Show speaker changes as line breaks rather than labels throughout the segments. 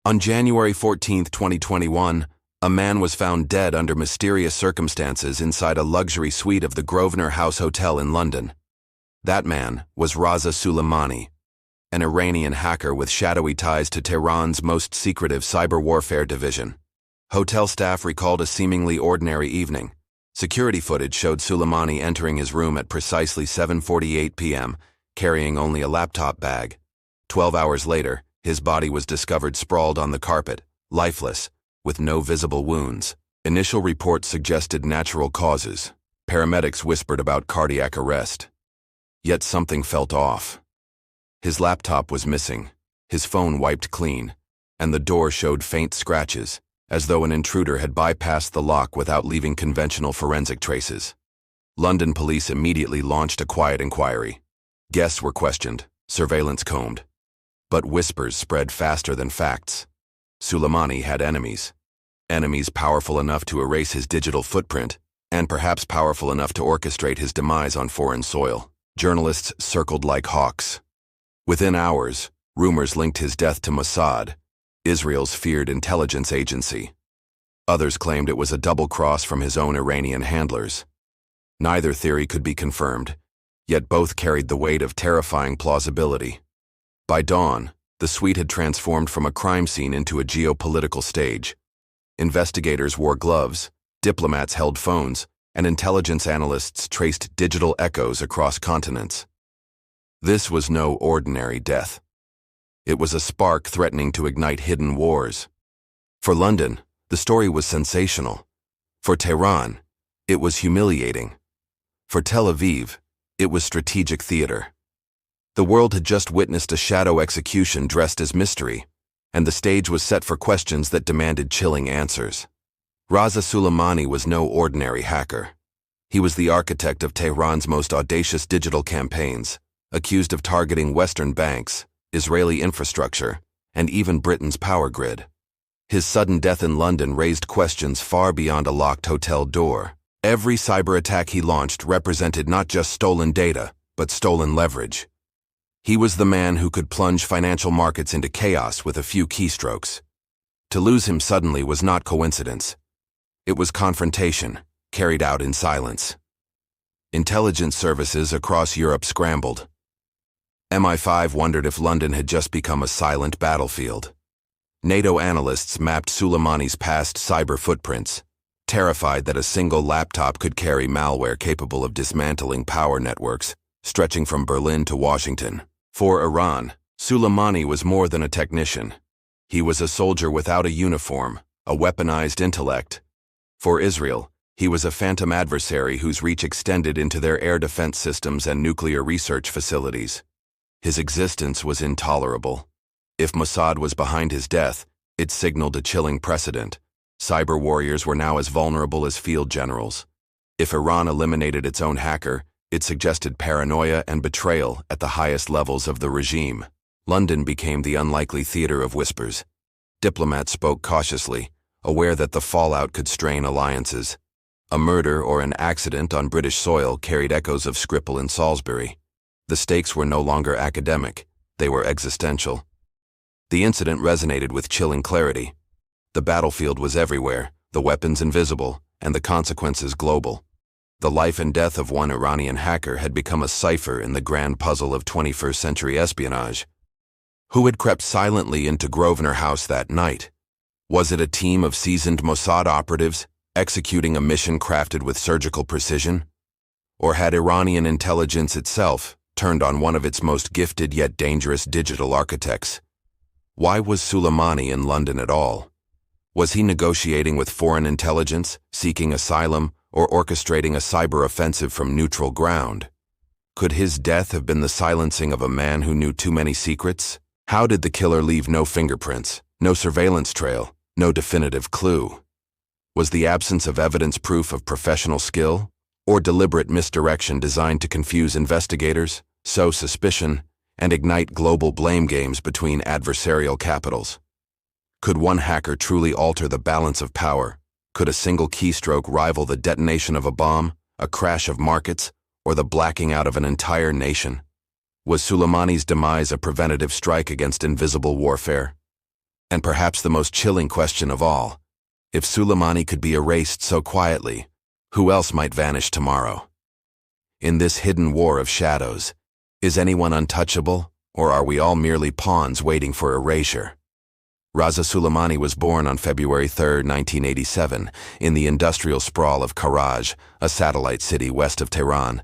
On January 14, 2021, a man was found dead under mysterious circumstances inside a luxury suite of the Grosvenor House Hotel in London. That man was Reza Sulemani, an Iranian hacker with shadowy ties to Tehran's most secretive cyber warfare division. Hotel staff recalled a seemingly ordinary evening. Security footage showed Sulemani entering his room at precisely 7:48 p.m., carrying only a laptop bag. 12 hours later, his body was discovered sprawled on the carpet, lifeless, with no visible wounds. Initial reports suggested natural causes. Paramedics whispered about cardiac arrest. Yet something felt off. His laptop was missing, his phone wiped clean, and the door showed faint scratches, as though an intruder had bypassed the lock without leaving conventional forensic traces. London police immediately launched a quiet inquiry. Guests were questioned, surveillance combed. But whispers spread faster than facts. Sulemani had enemies. Enemies powerful enough to erase his digital footprint, and perhaps powerful enough to orchestrate his demise on foreign soil. Journalists circled like hawks. Within hours, rumors linked his death to Mossad, Israel's feared intelligence agency. Others claimed it was a double cross from his own Iranian handlers. Neither theory could be confirmed, yet both carried the weight of terrifying plausibility. By dawn, the suite had transformed from a crime scene into a geopolitical stage. Investigators wore gloves, diplomats held phones, and intelligence analysts traced digital echoes across continents. This was no ordinary death. It was a spark threatening to ignite hidden wars. For London, the story was sensational. For Tehran, it was humiliating. For Tel Aviv, it was strategic theater. The world had just witnessed a shadow execution dressed as mystery, and the stage was set for questions that demanded chilling answers. Reza Sulemani was no ordinary hacker. He was the architect of Tehran's most audacious digital campaigns, accused of targeting Western banks, Israeli infrastructure, and even Britain's power grid. His sudden death in London raised questions far beyond a locked hotel door. Every cyber attack he launched represented not just stolen data, but stolen leverage. He was the man who could plunge financial markets into chaos with a few keystrokes. To lose him suddenly was not coincidence. It was confrontation, carried out in silence. Intelligence services across Europe scrambled. MI5 wondered if London had just become a silent battlefield. NATO analysts mapped Sulemani's past cyber footprints, terrified that a single laptop could carry malware capable of dismantling power networks, stretching from Berlin to Washington. For Iran, Sulemani was more than a technician. He was a soldier without a uniform, a weaponized intellect. For Israel, he was a phantom adversary whose reach extended into their air defense systems and nuclear research facilities. His existence was intolerable. If Mossad was behind his death, it signaled a chilling precedent. Cyber warriors were now as vulnerable as field generals. If Iran eliminated its own hacker, it suggested paranoia and betrayal at the highest levels of the regime. London became the unlikely theater of whispers. Diplomats spoke cautiously, aware that the fallout could strain alliances. A murder or an accident on British soil carried echoes of Skripal and Salisbury. The stakes were no longer academic, they were existential. The incident resonated with chilling clarity. The battlefield was everywhere, the weapons invisible, and the consequences global. The life and death of one Iranian hacker had become a cipher in the grand puzzle of 21st century espionage. Who had crept silently into Grosvenor House that night? Was it a team of seasoned Mossad operatives, executing a mission crafted with surgical precision? Or had Iranian intelligence itself turned on one of its most gifted yet dangerous digital architects? Why was Sulemani in London at all? Was he negotiating with foreign intelligence, seeking asylum, or orchestrating a cyber offensive from neutral ground? Could his death have been the silencing of a man who knew too many secrets? How did the killer leave no fingerprints, no surveillance trail, no definitive clue? Was the absence of evidence proof of professional skill, or deliberate misdirection designed to confuse investigators, sow suspicion, and ignite global blame games between adversarial capitals? Could one hacker truly alter the balance of power? Could a single keystroke rival the detonation of a bomb, a crash of markets, or the blacking out of an entire nation? Was Sulemani's demise a preventative strike against invisible warfare? And perhaps the most chilling question of all, if Sulemani could be erased so quietly, who else might vanish tomorrow? In this hidden war of shadows, is anyone untouchable, or are we all merely pawns waiting for erasure? Reza Sulemani was born on February 3, 1987, in the industrial sprawl of Karaj, a satellite city west of Tehran.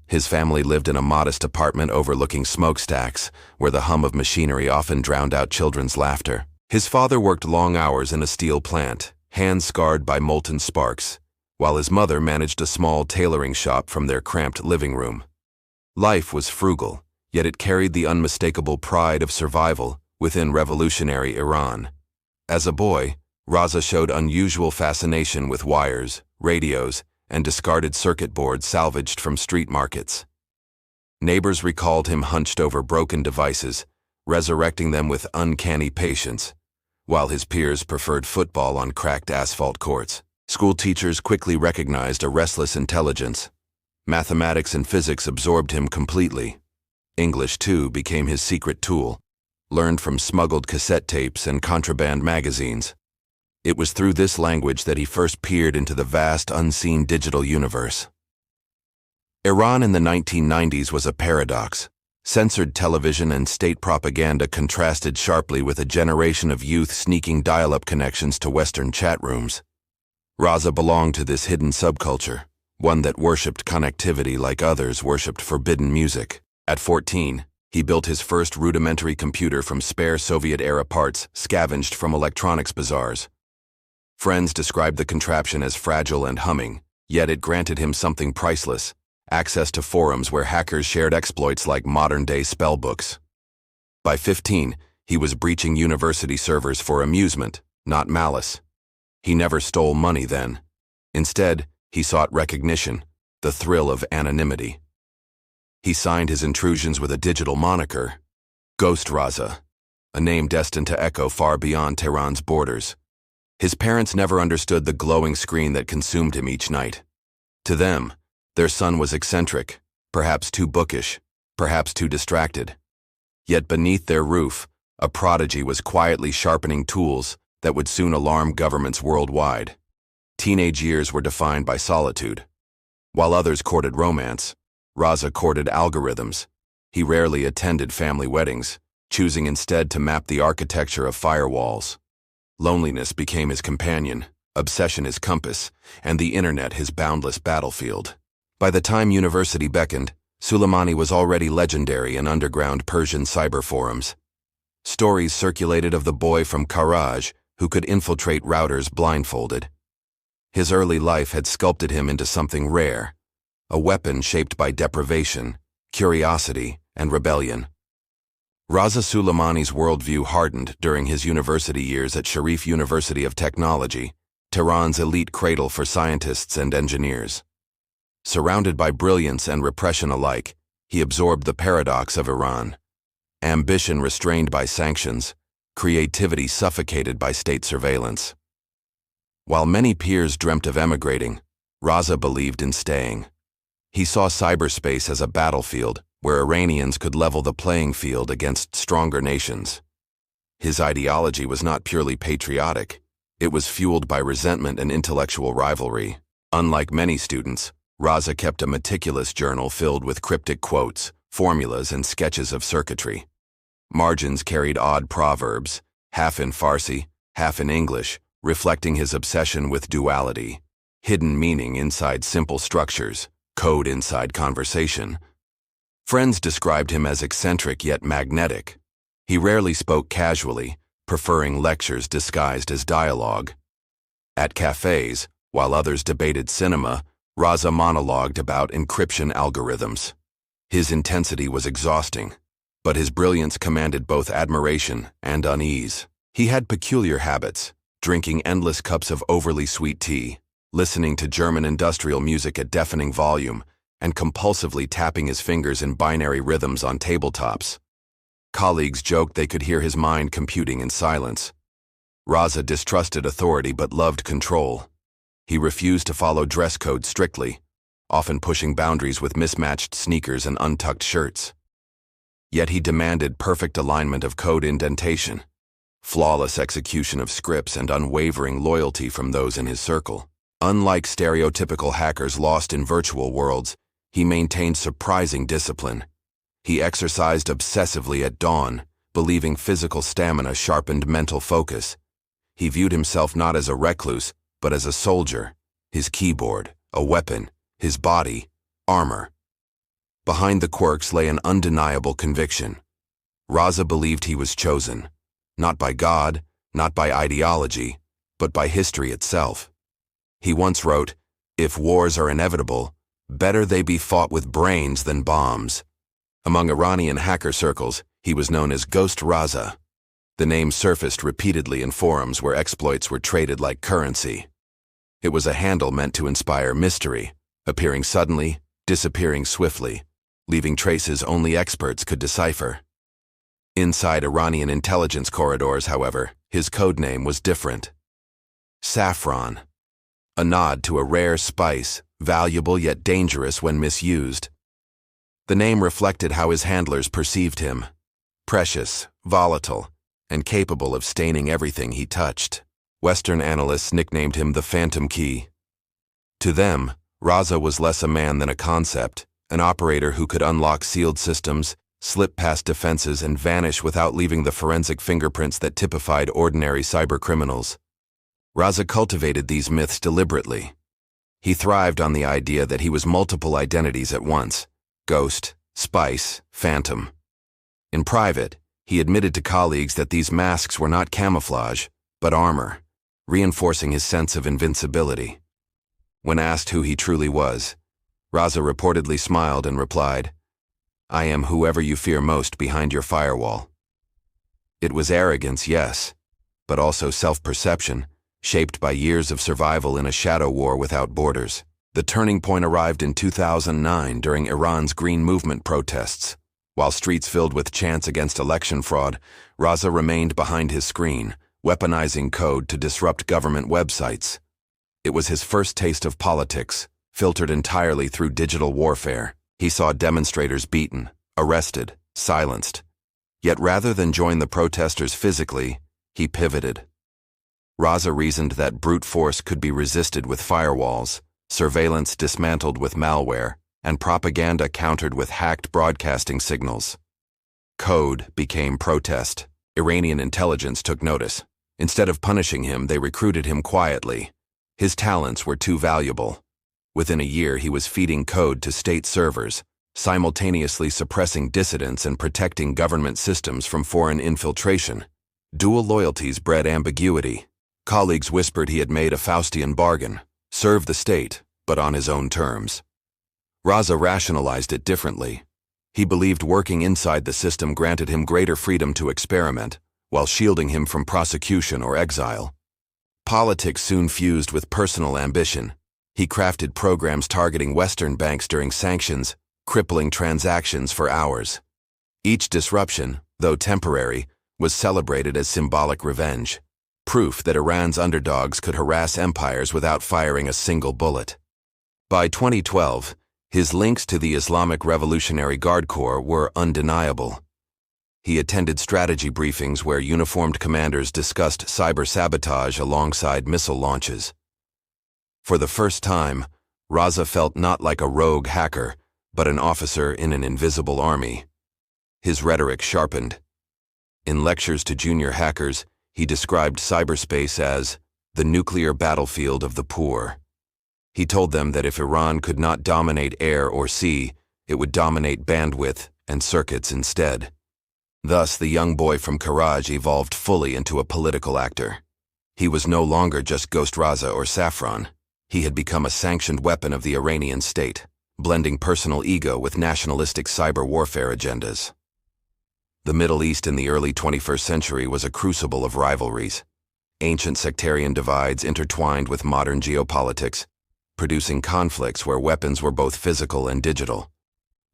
His family lived in a modest apartment overlooking smokestacks, where the hum of machinery often drowned out children's laughter. His father worked long hours in a steel plant, hands scarred by molten sparks, while his mother managed a small tailoring shop from their cramped living room. Life was frugal, yet it carried the unmistakable pride of survival within revolutionary Iran. As a boy, Reza showed unusual fascination with wires, radios, and discarded circuit boards salvaged from street markets. Neighbors recalled him hunched over broken devices, resurrecting them with uncanny patience, while his peers preferred football on cracked asphalt courts. School teachers quickly recognized a restless intelligence. Mathematics and physics absorbed him completely. English, too, became his secret tool, learned from smuggled cassette tapes and contraband magazines. It was through this language that he first peered into the vast, unseen digital universe. Iran in the 1990s was a paradox. Censored television and state propaganda contrasted sharply with a generation of youth sneaking dial-up connections to Western chat rooms. Reza belonged to this hidden subculture, one that worshipped connectivity like others worshipped forbidden music. At 14, he built his first rudimentary computer from spare Soviet-era parts scavenged from electronics bazaars. Friends described the contraption as fragile and humming, yet it granted him something priceless: access to forums where hackers shared exploits like modern-day spellbooks. By 15, he was breaching university servers for amusement, not malice. He never stole money then. Instead, he sought recognition, the thrill of anonymity. He signed his intrusions with a digital moniker, Ghost Reza, a name destined to echo far beyond Tehran's borders. His parents never understood the glowing screen that consumed him each night. To them, their son was eccentric, perhaps too bookish, perhaps too distracted. Yet beneath their roof, a prodigy was quietly sharpening tools that would soon alarm governments worldwide. Teenage years were defined by solitude. While others courted romance, Reza courted algorithms. He rarely attended family weddings, choosing instead to map the architecture of firewalls. Loneliness became his companion, obsession his compass, and the internet his boundless battlefield. By the time university beckoned, Sulemani was already legendary in underground Persian cyber forums. Stories circulated of the boy from Karaj who could infiltrate routers blindfolded. His early life had sculpted him into something rare, a weapon shaped by deprivation, curiosity, and rebellion. Reza Sulemani's worldview hardened during his university years at Sharif University of Technology, Tehran's elite cradle for scientists and engineers. Surrounded by brilliance and repression alike, he absorbed the paradox of Iran. Ambition restrained by sanctions, creativity suffocated by state surveillance. While many peers dreamt of emigrating, Reza believed in staying. He saw cyberspace as a battlefield where Iranians could level the playing field against stronger nations. His ideology was not purely patriotic. It was fueled by resentment and intellectual rivalry. Unlike many students, Reza kept a meticulous journal filled with cryptic quotes, formulas, and sketches of circuitry. Margins carried odd proverbs, half in Farsi, half in English, reflecting his obsession with duality, hidden meaning inside simple structures, code inside conversation. Friends described him as eccentric yet magnetic. He rarely spoke casually, preferring lectures disguised as dialogue. At cafes, while others debated cinema, Reza monologued about encryption algorithms. His intensity was exhausting, but his brilliance commanded both admiration and unease. He had peculiar habits, drinking endless cups of overly sweet tea, listening to German industrial music at deafening volume, and compulsively tapping his fingers in binary rhythms on tabletops. Colleagues joked they could hear his mind computing in silence. Reza distrusted authority but loved control. He refused to follow dress code strictly, often pushing boundaries with mismatched sneakers and untucked shirts. Yet he demanded perfect alignment of code indentation. flawless execution of scripts, and unwavering loyalty from those in his circle. Unlike stereotypical hackers lost in virtual worlds, he maintained surprising discipline. He exercised obsessively at dawn, believing physical stamina sharpened mental focus. He viewed himself not as a recluse, but as a soldier, his keyboard, a weapon, his body, armor. Behind the quirks lay an undeniable conviction. Reza believed he was chosen, not by God, not by ideology, but by history itself. He once wrote, "If wars are inevitable, better they be fought with brains than bombs." Among Iranian hacker circles, he was known as Ghost Reza. The name surfaced repeatedly in forums where exploits were traded like currency. It was a handle meant to inspire mystery, appearing suddenly, disappearing swiftly, leaving traces only experts could decipher. Inside Iranian intelligence corridors, however, his codename was different. Saffron, a nod to a rare spice, valuable yet dangerous when misused. The name reflected how his handlers perceived him: precious, volatile, and capable of staining everything he touched. Western analysts nicknamed him the Phantom Key. To them, Reza was less a man than a concept, an operator who could unlock sealed systems, slip past defenses, and vanish without leaving the forensic fingerprints that typified ordinary cybercriminals. Reza cultivated these myths deliberately. He thrived on the idea that he was multiple identities at once: ghost, spice, phantom. In private, he admitted to colleagues that these masks were not camouflage, but armor, reinforcing his sense of invincibility. When asked who he truly was, Reza reportedly smiled and replied, "I am whoever you fear most behind your firewall." It was arrogance, yes, but also self-perception, shaped by years of survival in a shadow war without borders. The turning point arrived in 2009 during Iran's Green Movement protests. While streets filled with chants against election fraud, Reza remained behind his screen, weaponizing code to disrupt government websites. It was his first taste of politics, filtered entirely through digital warfare. He saw demonstrators beaten, arrested, silenced. Yet rather than join the protesters physically, he pivoted. Reza reasoned that brute force could be resisted with firewalls, surveillance dismantled with malware, and propaganda countered with hacked broadcasting signals. Code became protest. Iranian intelligence took notice. Instead of punishing him, they recruited him quietly. His talents were too valuable. Within a year, he was feeding code to state servers, simultaneously suppressing dissidents and protecting government systems from foreign infiltration. Dual loyalties bred ambiguity. Colleagues whispered he had made a Faustian bargain: serve the state, but on his own terms. Reza rationalized it differently. He believed working inside the system granted him greater freedom to experiment, while shielding him from prosecution or exile. Politics soon fused with personal ambition. He crafted programs targeting Western banks during sanctions, crippling transactions for hours. Each disruption, though temporary, was celebrated as symbolic revenge, proof that Iran's underdogs could harass empires without firing a single bullet. By 2012, his links to the Islamic Revolutionary Guard Corps were undeniable. He attended strategy briefings where uniformed commanders discussed cyber sabotage alongside missile launches. For the first time, Reza felt not like a rogue hacker, but an officer in an invisible army. His rhetoric sharpened. In lectures to junior hackers, he described cyberspace as the nuclear battlefield of the poor. He told them that if Iran could not dominate air or sea, it would dominate bandwidth and circuits instead. Thus, the young boy from Karaj evolved fully into a political actor. He was no longer just Ghost Reza or Saffron. He had become a sanctioned weapon of the Iranian state, blending personal ego with nationalistic cyber warfare agendas. The Middle East in the early 21st century was a crucible of rivalries. Ancient sectarian divides intertwined with modern geopolitics, producing conflicts where weapons were both physical and digital.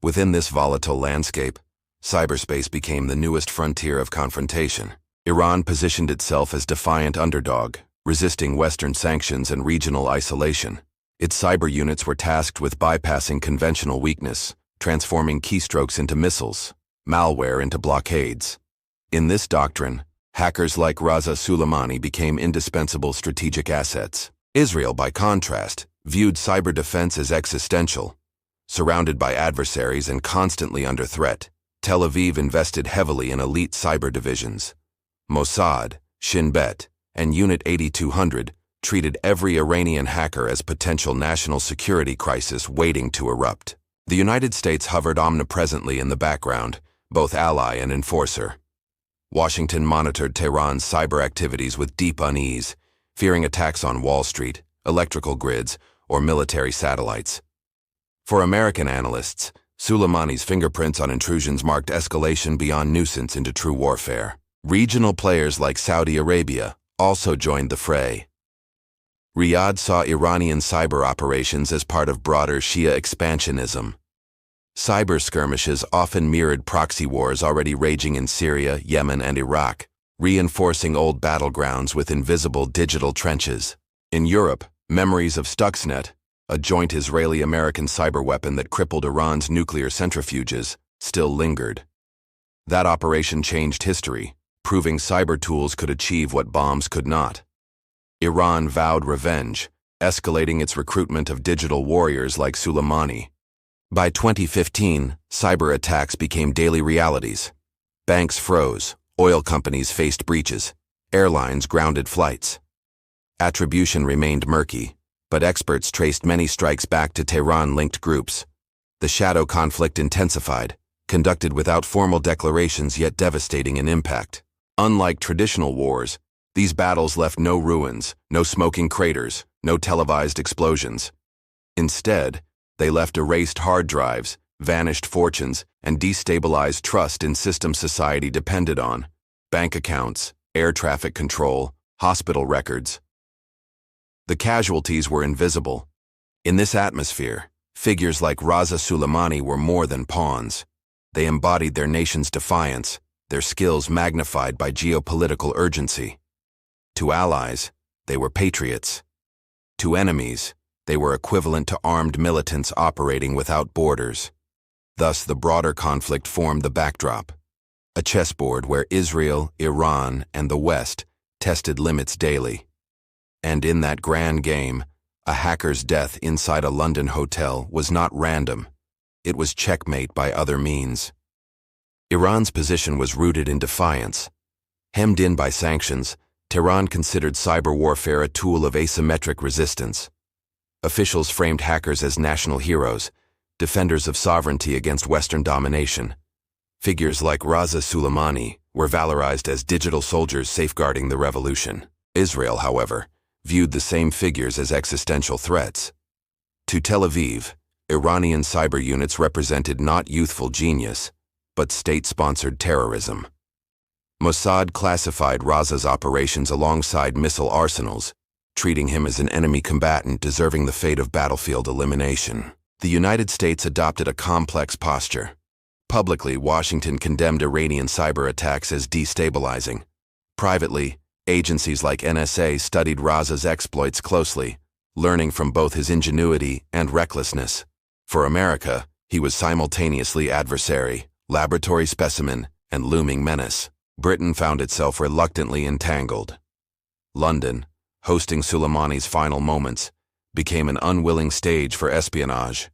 Within this volatile landscape, cyberspace became the newest frontier of confrontation. Iran positioned itself as defiant underdog, resisting Western sanctions and regional isolation. Its cyber units were tasked with bypassing conventional weakness, transforming keystrokes into missiles, malware into blockades. In this doctrine, Hackers like Reza Sulemani became indispensable strategic assets. Israel, by contrast, viewed cyber defense as existential. Surrounded by adversaries and constantly under threat, Tel Aviv invested heavily in elite cyber divisions. Mossad, Shin Bet, and Unit 8200 treated every Iranian hacker as potential national security crisis waiting to erupt. The United States hovered omnipresently in the background, both ally and enforcer. Washington monitored Tehran's cyber activities with deep unease, fearing attacks on Wall Street, electrical grids, or military satellites. For American analysts, Suleimani's fingerprints on intrusions marked escalation beyond nuisance into true warfare. Regional players like Saudi Arabia also joined the fray. Riyadh saw Iranian cyber operations as part of broader Shia expansionism. Cyber skirmishes often mirrored proxy wars already raging in Syria, Yemen, and Iraq, reinforcing old battlegrounds with invisible digital trenches. In Europe, memories of Stuxnet, a joint Israeli-American cyber weapon that crippled Iran's nuclear centrifuges, still lingered. That operation changed history, proving cyber tools could achieve what bombs could not. Iran vowed revenge, escalating its recruitment of digital warriors like Suleimani. By 2015, cyber attacks became daily realities. Banks froze, oil companies faced breaches, airlines grounded flights. Attribution remained murky, but experts traced many strikes back to Tehran-linked groups. The shadow conflict intensified, conducted without formal declarations yet devastating in impact. Unlike traditional wars, these battles left no ruins, no smoking craters, no televised explosions. Instead, they left erased hard drives, vanished fortunes, and destabilized trust in systems society depended on: bank accounts, air traffic control, hospital records. The casualties were invisible. In this atmosphere, figures like Reza Sulemani were more than pawns. They embodied their nation's defiance, their skills magnified by geopolitical urgency. To allies, they were patriots. To enemies, they were equivalent to armed militants operating without borders. Thus, the broader conflict formed the backdrop, a chessboard where Israel, Iran, and the West tested limits daily. And in that grand game, a hacker's death inside a London hotel was not random. It was checkmate by other means. Iran's position was rooted in defiance. Hemmed in by sanctions, Tehran considered cyber warfare a tool of asymmetric resistance. Officials framed hackers as national heroes, defenders of sovereignty against Western domination. Figures like Reza Sulemani were valorized as digital soldiers safeguarding the revolution. Israel, however, viewed the same figures as existential threats. To Tel Aviv, Iranian cyber units represented not youthful genius, but state-sponsored terrorism. Mossad classified Reza's operations alongside missile arsenals, treating him as an enemy combatant deserving the fate of battlefield elimination. The United States adopted a complex posture. Publicly, Washington condemned Iranian cyber attacks as destabilizing. Privately, agencies like NSA studied Reza's exploits closely, learning from both his ingenuity and recklessness. For America, he was simultaneously adversary, laboratory specimen, and looming menace. Britain found itself reluctantly entangled. London, hosting Suleimani's final moments, became an unwilling stage for espionage.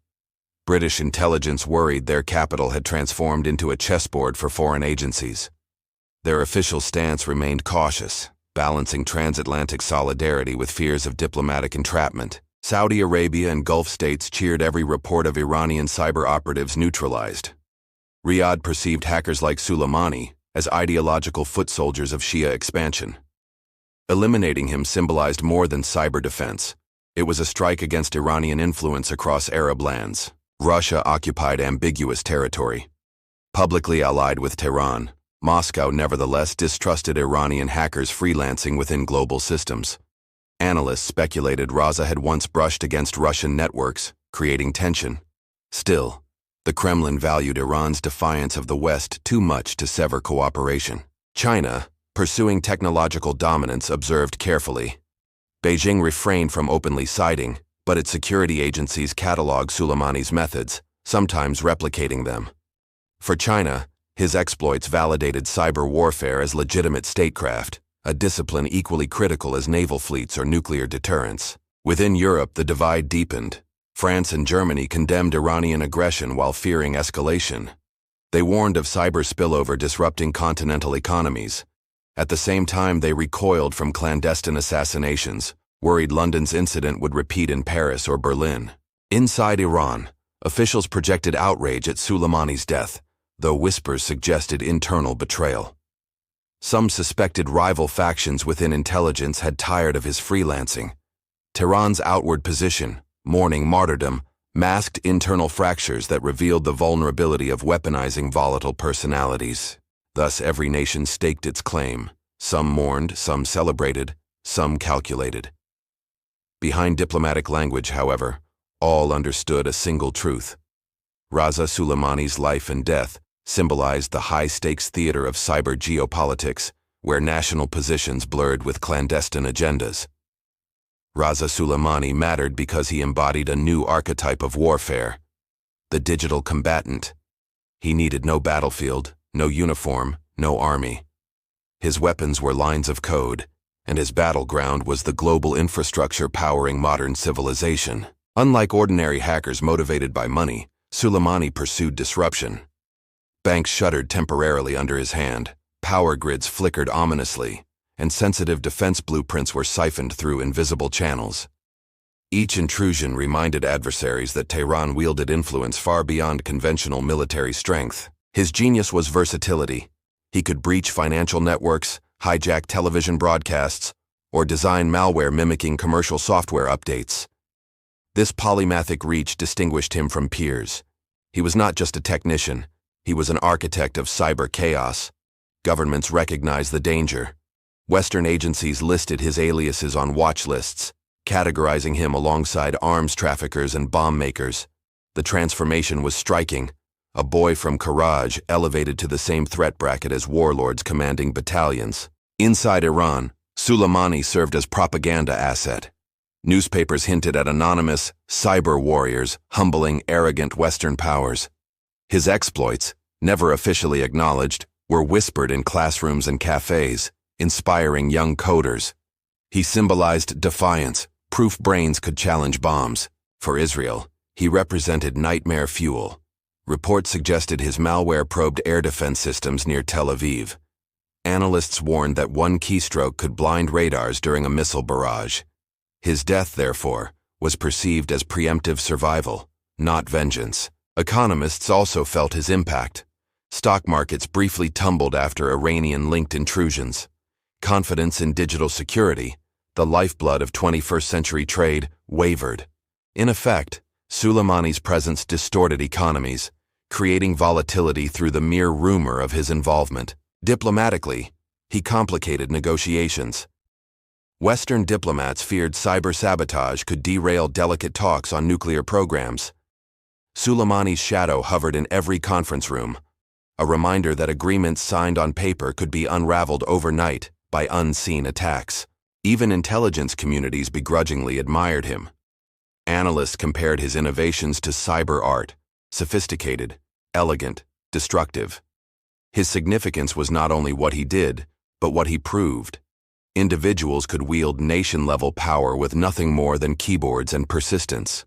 British intelligence worried their capital had transformed into a chessboard for foreign agencies. Their official stance remained cautious, balancing transatlantic solidarity with fears of diplomatic entrapment. Saudi Arabia and Gulf states cheered every report of Iranian cyber operatives neutralized. Riyadh perceived hackers like Suleimani as ideological foot soldiers of Shia expansion. Eliminating him symbolized more than cyber defense. It was a strike against Iranian influence across Arab lands. Russia occupied ambiguous territory. Publicly allied with Tehran, Moscow nevertheless distrusted Iranian hackers freelancing within global systems. Analysts speculated Reza had once brushed against Russian networks, creating tension. Still, the Kremlin valued Iran's defiance of the West too much to sever cooperation. China, pursuing technological dominance, observed carefully. Beijing refrained from openly siding, but its security agencies cataloged Suleimani's methods, sometimes replicating them. For China, His exploits validated cyber warfare as legitimate statecraft, a discipline equally critical as naval fleets or nuclear deterrence. Within Europe, the divide deepened. France and Germany condemned Iranian aggression while fearing escalation. They warned of cyber spillover disrupting continental economies. At the same time, they recoiled from clandestine assassinations, worried London's incident would repeat in Paris or Berlin. Inside Iran, officials projected outrage at Suleimani's death, though whispers suggested internal betrayal. Some suspected rival factions within intelligence had tired of his freelancing. Tehran's outward position, mourning martyrdom, masked internal fractures that revealed the vulnerability of weaponizing volatile personalities. Thus, every nation staked its claim. Some mourned, some celebrated, some calculated. Behind diplomatic language, however, all understood a single truth. Reza Sulemani's life and death symbolized the high-stakes theater of cyber geopolitics, where national positions blurred with clandestine agendas. Reza Sulemani mattered because he embodied a new archetype of warfare, the digital combatant. He needed no battlefield, no uniform, no army. His weapons were lines of code, and his battleground was the global infrastructure powering modern civilization. Unlike ordinary hackers motivated by money, Sulemani pursued disruption. Banks shuddered temporarily under his hand, power grids flickered ominously, and sensitive defense blueprints were siphoned through invisible channels. Each intrusion reminded adversaries that Tehran wielded influence far beyond conventional military strength. His genius was versatility. He could breach financial networks, hijack television broadcasts, or design malware mimicking commercial software updates. This polymathic reach distinguished him from peers. He was not just a technician, he was an architect of cyber chaos. Governments recognized the danger. Western agencies listed his aliases on watch lists, categorizing him alongside arms traffickers and bomb makers. The transformation was striking. A boy from Karaj elevated to the same threat bracket as warlords commanding battalions. Inside Iran, Suleimani served as propaganda asset. Newspapers hinted at anonymous cyber warriors humbling arrogant Western powers. His exploits, never officially acknowledged, were whispered in classrooms and cafes, inspiring young coders. He symbolized defiance, proof brains could challenge bombs. For Israel, he represented nightmare fuel. Reports suggested his malware probed air defense systems near Tel Aviv. Analysts warned that one keystroke could blind radars during a missile barrage. His death, therefore, was perceived as preemptive survival, not vengeance. Economists also felt his impact. Stock markets briefly tumbled after Iranian-linked intrusions. Confidence in digital security, the lifeblood of 21st-century trade, wavered. In effect, Suleimani's presence distorted economies, creating volatility through the mere rumor of his involvement. Diplomatically, he complicated negotiations. Western diplomats feared cyber sabotage could derail delicate talks on nuclear programs. Suleimani's shadow hovered in every conference room, a reminder that agreements signed on paper could be unraveled overnight by unseen attacks. Even intelligence communities begrudgingly admired him. Analysts compared his innovations to cyber art, sophisticated, elegant, destructive. His significance was not only what he did, but what he proved. Individuals could wield nation-level power with nothing more than keyboards and persistence.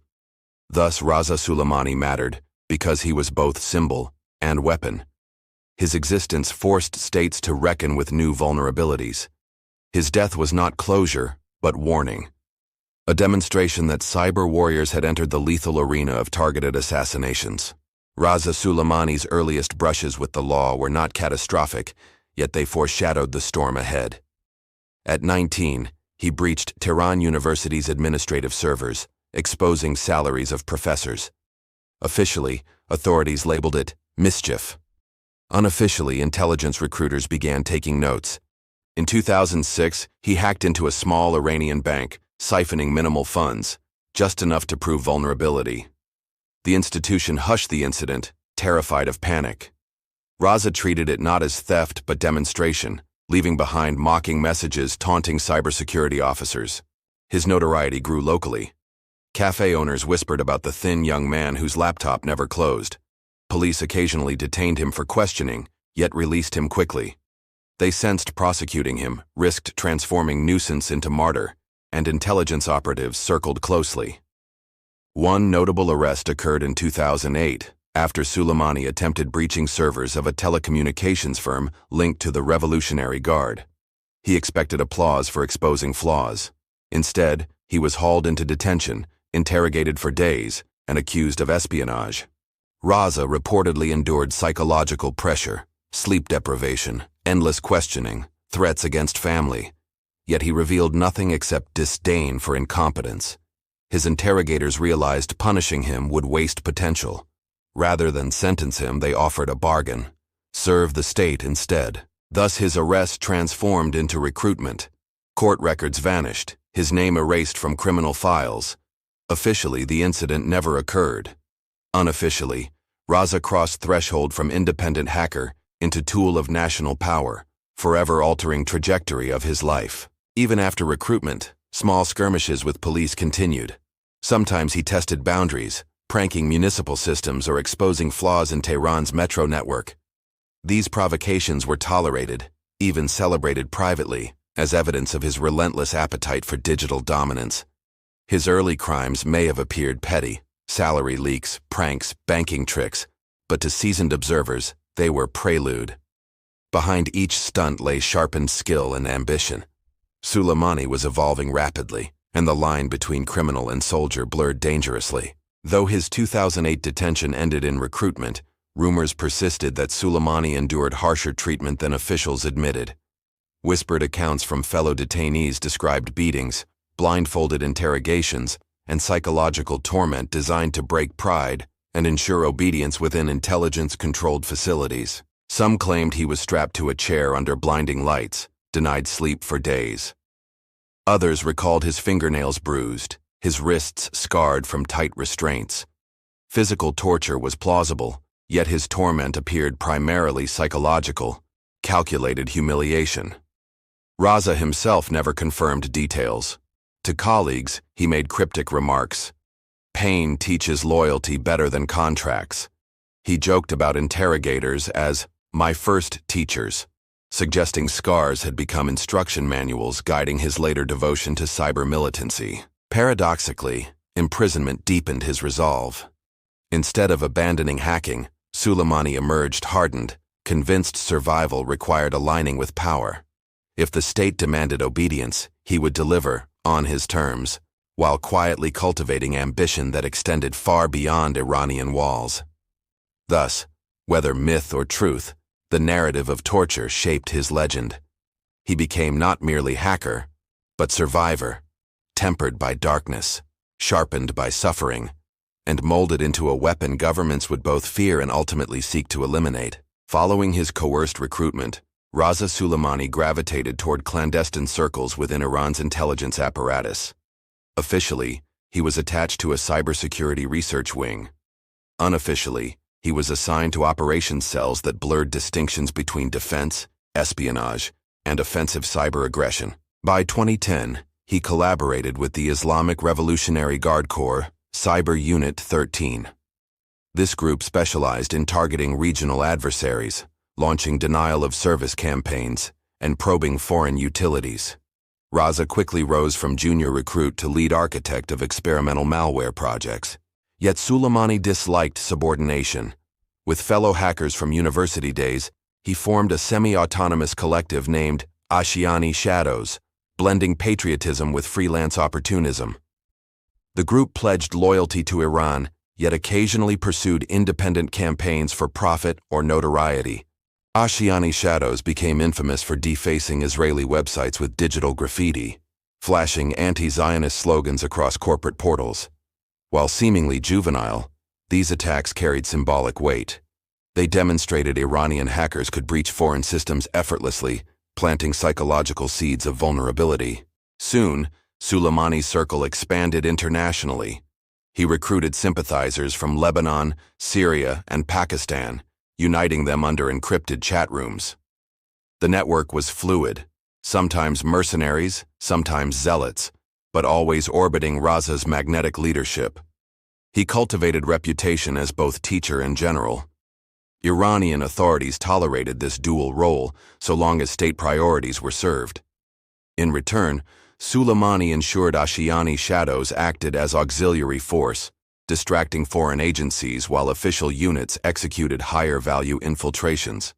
Thus, Reza Sulemani mattered because he was both symbol and weapon. His existence forced states to reckon with new vulnerabilities. His death was not closure, but warning. A demonstration that cyber warriors had entered the lethal arena of targeted assassinations. Reza Sulemani's earliest brushes with the law were not catastrophic, yet they foreshadowed the storm ahead. At 19, he breached Tehran University's administrative servers, exposing salaries of professors. Officially, authorities labeled it mischief. Unofficially, intelligence recruiters began taking notes. In 2006, he hacked into a small Iranian bank, siphoning minimal funds, just enough to prove vulnerability. The institution hushed the incident, terrified of panic. Reza treated it not as theft but demonstration, leaving behind mocking messages taunting cybersecurity officers. His notoriety grew locally. Cafe owners whispered about the thin young man whose laptop never closed. Police occasionally detained him for questioning, yet released him quickly. They sensed prosecuting him risked transforming nuisance into martyr, and intelligence operatives circled closely. One notable arrest occurred in 2008, after Sulemani attempted breaching servers of a telecommunications firm linked to the Revolutionary Guard. He expected applause for exposing flaws. Instead, he was hauled into detention, interrogated for days, and accused of espionage. Reza reportedly endured psychological pressure, sleep deprivation, endless questioning, threats against family. Yet he revealed nothing except disdain for incompetence. His interrogators realized punishing him would waste potential. Rather than sentence him, they offered a bargain: serve the state instead. Thus his arrest transformed into recruitment. Court records vanished, his name erased from criminal files. Officially, the incident never occurred. Unofficially, Reza crossed threshold from independent hacker into tool of national power, forever altering trajectory of his life. Even after recruitment, small skirmishes with police continued. Sometimes he tested boundaries, pranking municipal systems or exposing flaws in Tehran's metro network. These provocations were tolerated, even celebrated privately, as evidence of his relentless appetite for digital dominance. His early crimes may have appeared petty: salary leaks, pranks, banking tricks, but to seasoned observers, they were prelude. Behind each stunt lay sharpened skill and ambition. Sulemani was evolving rapidly, and the line between criminal and soldier blurred dangerously. Though his 2008 detention ended in recruitment, rumors persisted that Sulemani endured harsher treatment than officials admitted. Whispered accounts from fellow detainees described beatings, blindfolded interrogations, and psychological torment designed to break pride and ensure obedience within intelligence-controlled facilities. Some claimed he was strapped to a chair under blinding lights, denied sleep for days. Others recalled his fingernails bruised, his wrists scarred from tight restraints. Physical torture was plausible, yet his torment appeared primarily psychological, calculated humiliation. Reza himself never confirmed details. To colleagues, he made cryptic remarks. Pain teaches loyalty better than contracts. He joked about interrogators as my first teachers, suggesting scars had become instruction manuals guiding his later devotion to cyber militancy. Paradoxically, imprisonment deepened his resolve. Instead of abandoning hacking, Sulemani emerged hardened, convinced survival required aligning with power. If the state demanded obedience, he would deliver, on his terms, while quietly cultivating ambition that extended far beyond Iranian walls. Thus, whether myth or truth, the narrative of torture shaped his legend. He became not merely hacker, but survivor, tempered by darkness, sharpened by suffering, and molded into a weapon governments would both fear and ultimately seek to eliminate. Following his coerced recruitment, Reza Sulemani gravitated toward clandestine circles within Iran's intelligence apparatus. Officially, he was attached to a cybersecurity research wing. Unofficially, he was assigned to operations cells that blurred distinctions between defense, espionage, and offensive cyber aggression. By 2010, he collaborated with the Islamic Revolutionary Guard Corps, Cyber Unit 13. This group specialized in targeting regional adversaries, launching denial-of-service campaigns, and probing foreign utilities. Reza quickly rose from junior recruit to lead architect of experimental malware projects. Yet Sulemani disliked subordination. With fellow hackers from university days, he formed a semi-autonomous collective named Ashiani Shadows, blending patriotism with freelance opportunism. The group pledged loyalty to Iran, yet occasionally pursued independent campaigns for profit or notoriety. Ashiani Shadows became infamous for defacing Israeli websites with digital graffiti, flashing anti-Zionist slogans across corporate portals. While seemingly juvenile, these attacks carried symbolic weight. They demonstrated Iranian hackers could breach foreign systems effortlessly, planting psychological seeds of vulnerability. Soon, Sulemani's circle expanded internationally. He recruited sympathizers from Lebanon, Syria, and Pakistan, uniting them under encrypted chat rooms. The network was fluid, sometimes mercenaries, sometimes zealots, but always orbiting Reza's magnetic leadership. He cultivated reputation as both teacher and general. Iranian authorities tolerated this dual role so long as state priorities were served. In return, Sulemani ensured Ashiani shadows acted as auxiliary force, distracting foreign agencies while official units executed higher-value infiltrations.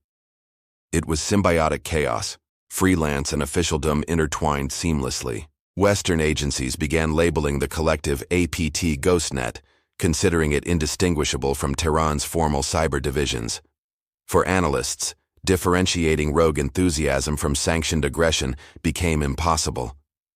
It was symbiotic chaos. Freelance and officialdom intertwined seamlessly. Western agencies began labeling the collective APT GhostNet, considering it indistinguishable from Tehran's formal cyber divisions. For analysts, differentiating rogue enthusiasm from sanctioned aggression became impossible.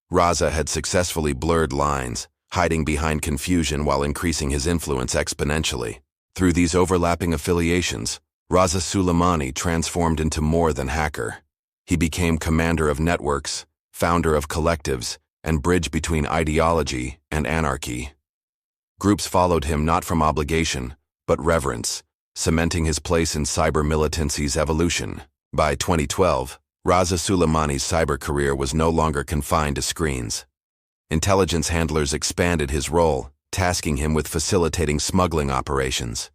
Reza had successfully blurred lines, hiding behind confusion while increasing his influence exponentially. Through these overlapping affiliations, Reza Sulemani transformed into more than hacker. He became commander of networks, founder of collectives, and bridge between ideology and anarchy. Groups followed him not from obligation, but reverence, cementing his place in cyber militancy's evolution. By 2012, Reza Sulemani's cyber career was no longer confined to screens. Intelligence handlers expanded his role, tasking him with facilitating smuggling operations.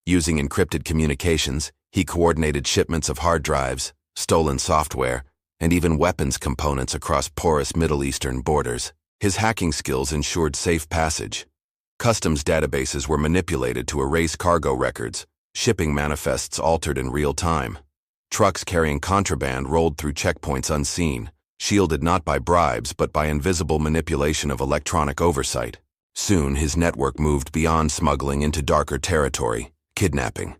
Using encrypted communications, he coordinated shipments of hard drives, stolen software, and even weapons components across porous Middle Eastern borders. His hacking skills ensured safe passage. Customs databases were manipulated to erase cargo records, shipping manifests altered in real time. Trucks carrying contraband rolled through checkpoints unseen, shielded not by bribes but by invisible manipulation of electronic oversight. Soon, his network moved beyond smuggling into darker territory, kidnapping.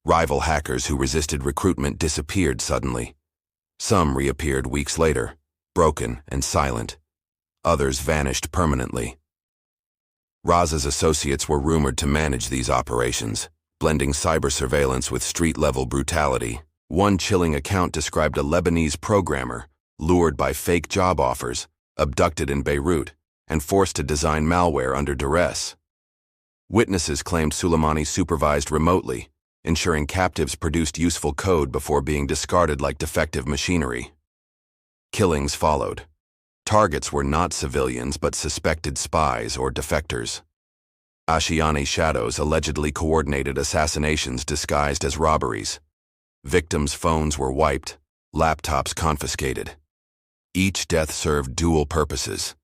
Rival hackers who resisted recruitment disappeared suddenly. Some reappeared weeks later, broken and silent. Others vanished permanently. Reza's associates were rumored to manage these operations, blending cyber surveillance with street-level brutality. One chilling account described a Lebanese programmer, lured by fake job offers, abducted in Beirut, and forced to design malware under duress. Witnesses claimed Sulemani supervised remotely, ensuring captives produced useful code before being discarded like defective machinery. Killings followed. Targets were not civilians but suspected spies or defectors. Ashiani shadows allegedly coordinated assassinations disguised as robberies. Victims' phones were wiped, laptops confiscated. Each death served dual purposes: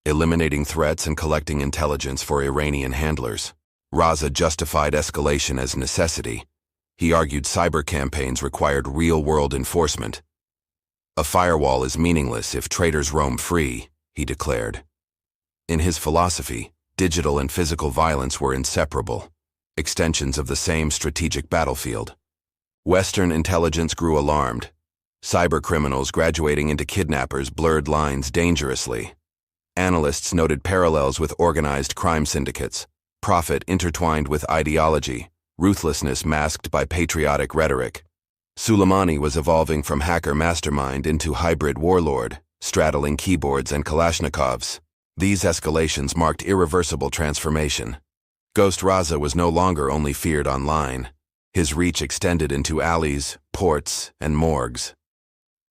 eliminating threats and collecting intelligence for Iranian handlers. Reza justified escalation as necessity. He argued cyber campaigns required real-world enforcement. "A firewall is meaningless if traitors roam free," he declared. In his philosophy, digital and physical violence were inseparable, extensions of the same strategic battlefield. Western intelligence grew alarmed. Cyber criminals graduating into kidnappers blurred lines dangerously. Analysts noted parallels with organized crime syndicates, profit intertwined with ideology, ruthlessness masked by patriotic rhetoric. Sulemani was evolving from hacker mastermind into hybrid warlord, straddling keyboards and Kalashnikovs. These escalations marked irreversible transformation. Ghost Reza was no longer only feared online. His reach extended into alleys, ports, and morgues.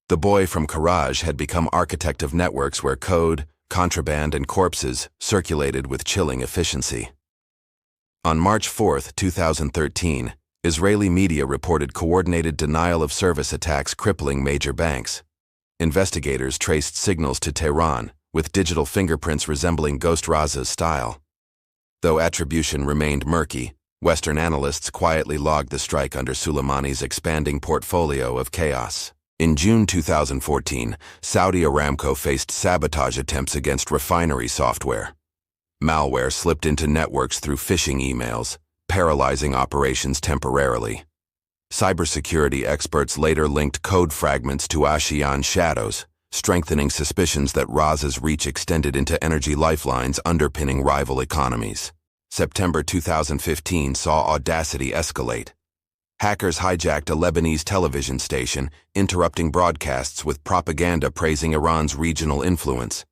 The boy from Karaj had become architect of networks where code, contraband, and corpses circulated with chilling efficiency. On March 4, 2013, Israeli media reported coordinated denial-of-service attacks crippling major banks. Investigators traced signals to Tehran, with digital fingerprints resembling Ghost Reza's style. Though attribution remained murky, Western analysts quietly logged the strike under Sulemani's expanding portfolio of chaos. In June 2014, Saudi Aramco faced sabotage attempts against refinery software. Malware slipped into networks through phishing emails, paralyzing operations temporarily. Cybersecurity experts later linked code fragments to Ashian shadows, strengthening suspicions that Reza's reach extended into energy lifelines underpinning rival economies. September 2015 saw audacity escalate. Hackers hijacked a Lebanese television station, interrupting broadcasts with propaganda praising Iran's regional influence.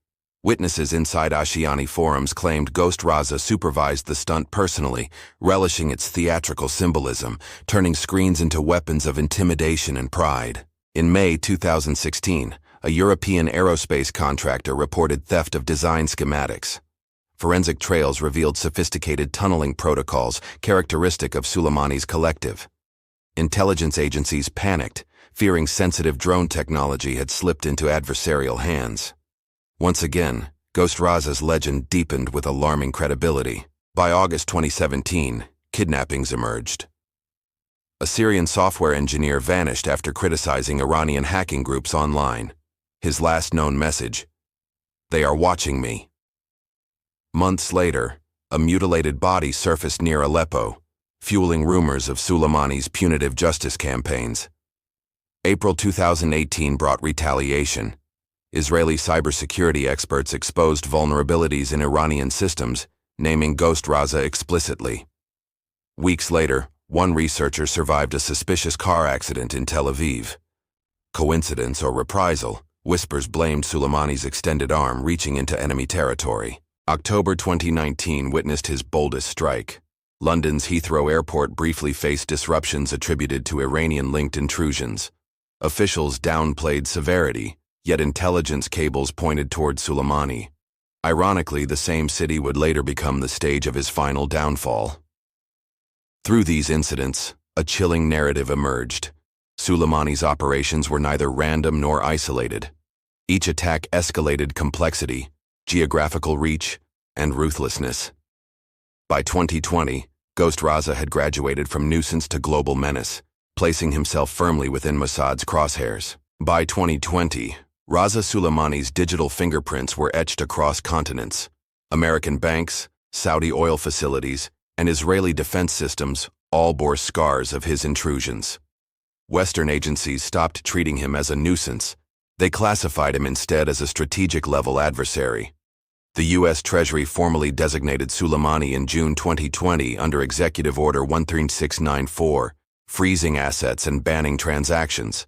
Witnesses inside Ashiani forums claimed Ghost Reza supervised the stunt personally, relishing its theatrical symbolism, turning screens into weapons of intimidation and pride. In May 2016, a European aerospace contractor reported theft of design schematics. Forensic trails revealed sophisticated tunneling protocols characteristic of Sulemani's collective. Intelligence agencies panicked, fearing sensitive drone technology had slipped into adversarial hands. Once again, Ghost Reza's legend deepened with alarming credibility. By August 2017, kidnappings emerged. A Syrian software engineer vanished after criticizing Iranian hacking groups online. His last known message: "They are watching me." Months later, a mutilated body surfaced near Aleppo, fueling rumors of Suleimani's punitive justice campaigns. April 2018 brought retaliation. Israeli cybersecurity experts exposed vulnerabilities in Iranian systems, naming Ghost Reza explicitly. Weeks later, one researcher survived a suspicious car accident in Tel Aviv. Coincidence or reprisal? Whispers blamed Suleimani's extended arm reaching into enemy territory. October 2019 witnessed his boldest strike. London's Heathrow Airport briefly faced disruptions attributed to Iranian-linked intrusions. Officials downplayed severity, yet intelligence cables pointed toward Suleimani. Ironically, the same city would later become the stage of his final downfall. Through these incidents, a chilling narrative emerged. Suleimani's operations were neither random nor isolated. Each attack escalated complexity, geographical reach, and ruthlessness. By 2020, Ghost Reza had graduated from nuisance to global menace, placing himself firmly within Mossad's crosshairs. By 2020, Reza Suleimani's digital fingerprints were etched across continents. American banks, Saudi oil facilities, and Israeli defense systems all bore scars of his intrusions. Western agencies stopped treating him as a nuisance. They classified him instead as a strategic-level adversary. The U.S. Treasury formally designated Suleimani in June 2020 under Executive Order 13694, freezing assets and banning transactions.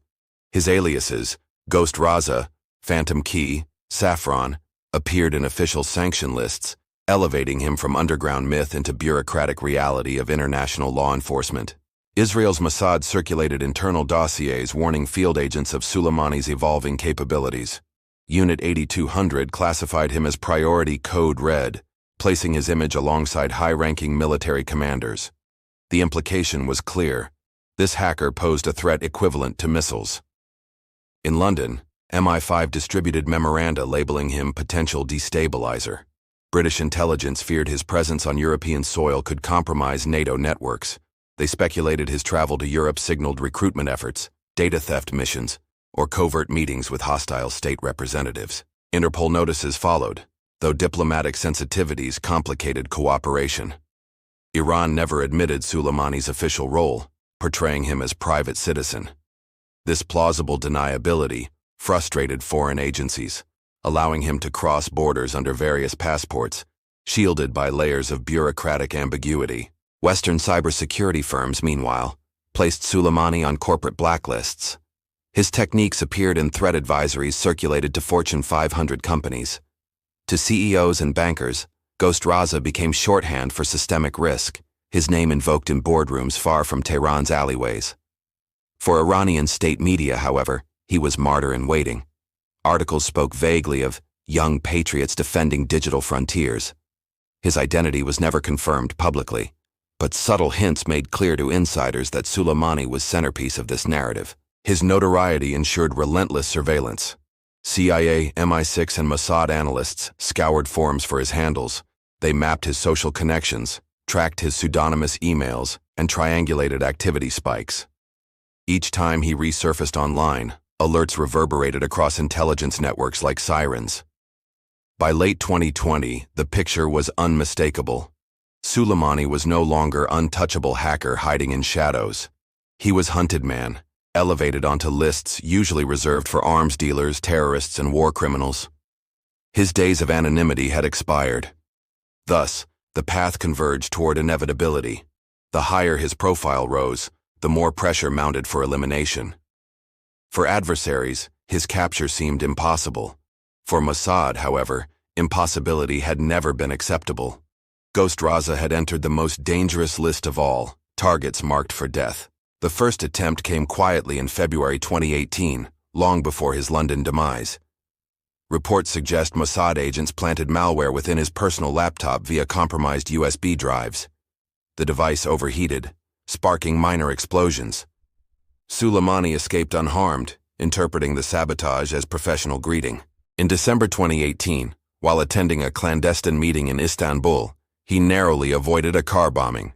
His aliases, Ghost Reza, Phantom Key, Saffron, appeared in official sanction lists, elevating him from underground myth into bureaucratic reality of international law enforcement. Israel's Mossad circulated internal dossiers warning field agents of Suleimani's evolving capabilities. Unit 8200 classified him as Priority Code Red, placing his image alongside high-ranking military commanders. The implication was clear. This hacker posed a threat equivalent to missiles. In London, MI5 distributed memoranda labeling him potential destabilizer. British intelligence feared his presence on European soil could compromise NATO networks. They speculated his travel to Europe signaled recruitment efforts, data theft missions, or covert meetings with hostile state representatives. Interpol notices followed, though diplomatic sensitivities complicated cooperation. Iran never admitted Suleimani's official role, portraying him as private citizen. This plausible deniability frustrated foreign agencies, allowing him to cross borders under various passports, shielded by layers of bureaucratic ambiguity. Western cybersecurity firms, meanwhile, placed Suleimani on corporate blacklists. His techniques appeared in threat advisories circulated to Fortune 500 companies. To CEOs and bankers, Ghost Reza became shorthand for systemic risk, his name invoked in boardrooms far from Tehran's alleyways. For Iranian state media, however, he was martyr in waiting. Articles spoke vaguely of young patriots defending digital frontiers. His identity was never confirmed publicly, but subtle hints made clear to insiders that Suleimani was centerpiece of this narrative. His notoriety ensured relentless surveillance. CIA, MI6, and Mossad analysts scoured forums for his handles. They mapped his social connections, tracked his pseudonymous emails, and triangulated activity spikes. Each time he resurfaced online, alerts reverberated across intelligence networks like sirens. By late 2020, the picture was unmistakable. Suleimani was no longer untouchable hacker hiding in shadows. He was hunted man, elevated onto lists usually reserved for arms dealers, terrorists, and war criminals. His days of anonymity had expired. Thus, the path converged toward inevitability. The higher his profile rose, the more pressure mounted for elimination. For adversaries, his capture seemed impossible. For Mossad, however, impossibility had never been acceptable. Ghost Reza had entered the most dangerous list of all, targets marked for death. The first attempt came quietly in February 2018, long before his London demise. Reports suggest Mossad agents planted malware within his personal laptop via compromised USB drives. The device overheated, sparking minor explosions, Sulemani escaped unharmed, interpreting the sabotage as professional greeting. In December 2018, while attending a clandestine meeting in Istanbul, he narrowly avoided a car bombing.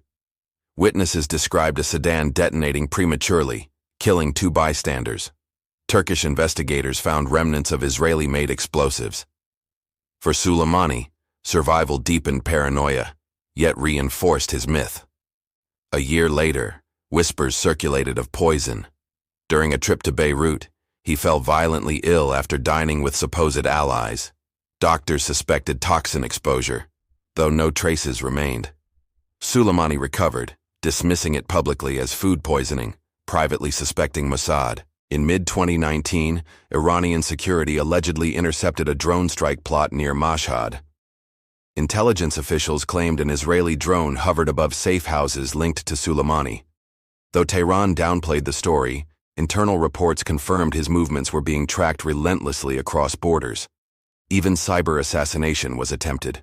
Witnesses described a sedan detonating prematurely, killing 2 bystanders. Turkish investigators found remnants of Israeli-made explosives. For Sulemani, survival deepened paranoia, yet reinforced his myth. A year later, whispers circulated of poison. During a trip to Beirut, he fell violently ill after dining with supposed allies. Doctors suspected toxin exposure, though no traces remained. Sulemani recovered, dismissing it publicly as food poisoning, privately suspecting Mossad. In mid-2019, Iranian security allegedly intercepted a drone strike plot near Mashhad. Intelligence officials claimed an Israeli drone hovered above safe houses linked to Sulemani. Though Tehran downplayed the story, internal reports confirmed his movements were being tracked relentlessly across borders. Even cyber assassination was attempted.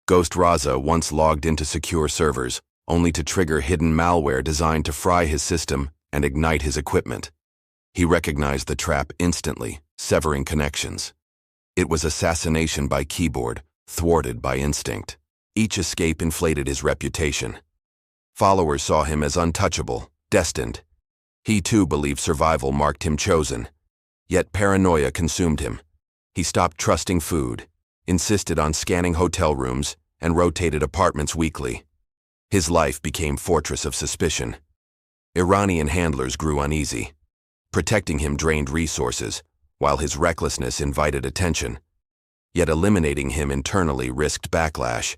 Ghost Reza once logged into secure servers, only to trigger hidden malware designed to fry his system and ignite his equipment. He recognized the trap instantly, severing connections. It was assassination by keyboard, thwarted by instinct. Each escape inflated his reputation. Followers saw him as untouchable, destined. He too believed survival marked him chosen. Yet paranoia consumed him. He stopped trusting food, insisted on scanning hotel rooms, and rotated apartments weekly. His life became fortress of suspicion. Iranian handlers grew uneasy. Protecting him drained resources, while his recklessness invited attention. Yet eliminating him internally risked backlash.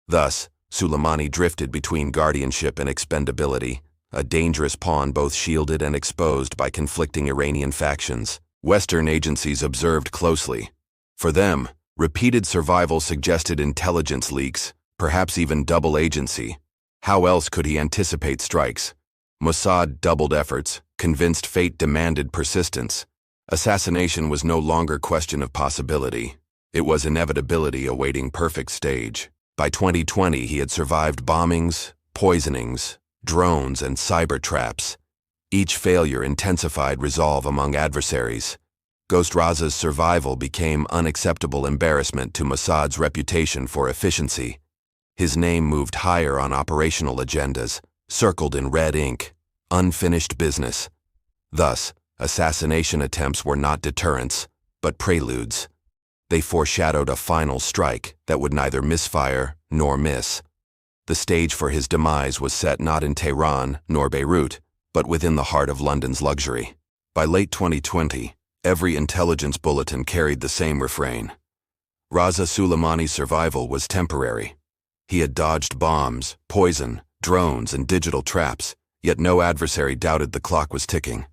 Thus, Sulemani drifted between guardianship and expendability, a dangerous pawn both shielded and exposed by conflicting Iranian factions. Western agencies observed closely. For them, repeated survival suggested intelligence leaks, perhaps even double agency. How else could he anticipate strikes? Mossad doubled efforts, convinced fate demanded persistence. Assassination was no longer a question of possibility. It was inevitability awaiting perfect stage. By 2020, he had survived bombings, poisonings, drones, and cyber traps. Each failure intensified resolve among adversaries. Ghost Reza's survival became unacceptable embarrassment to Mossad's reputation for efficiency. His name moved higher on operational agendas, circled in red ink, unfinished business. Thus, assassination attempts were not deterrents, but preludes. They foreshadowed a final strike that would neither misfire nor miss. The stage for his demise was set not in Tehran nor Beirut, but within the heart of London's luxury. By late 2020, every intelligence bulletin carried the same refrain. Reza Sulemani's survival was temporary. He had dodged bombs, poison, drones, and digital traps, yet no adversary doubted the clock was ticking.